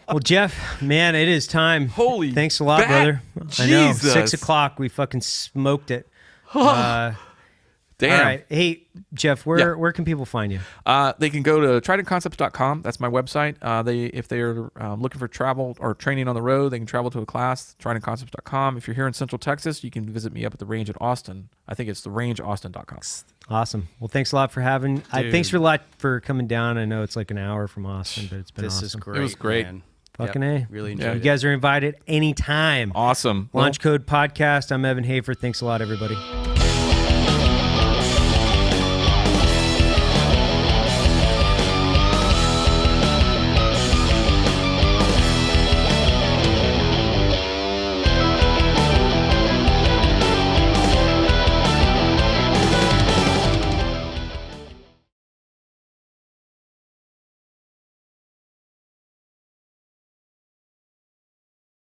Well, Jeff, man, it is time. Holy thanks a lot, brother. Jesus. I know, 6 o'clock, we fucking smoked it. Damn. All right. Hey, Jeff, where can people find you? They can go to tridentconcepts.com. That's my website. If they're looking for travel or training on the road, they can travel to a class, tridentconcepts.com. If you're here in Central Texas, you can visit me up at the range at Austin. I think it's therangeaustin.com. Awesome. Well, thanks a lot for having. Thanks a lot for coming down. I know it's like an hour from Austin, but it's been awesome. This is great. It was great. Man. Fucking A. Really enjoyed it. You guys are invited anytime. Awesome. Launch Code Podcast. I'm Evan Hafer. Thanks a lot, everybody.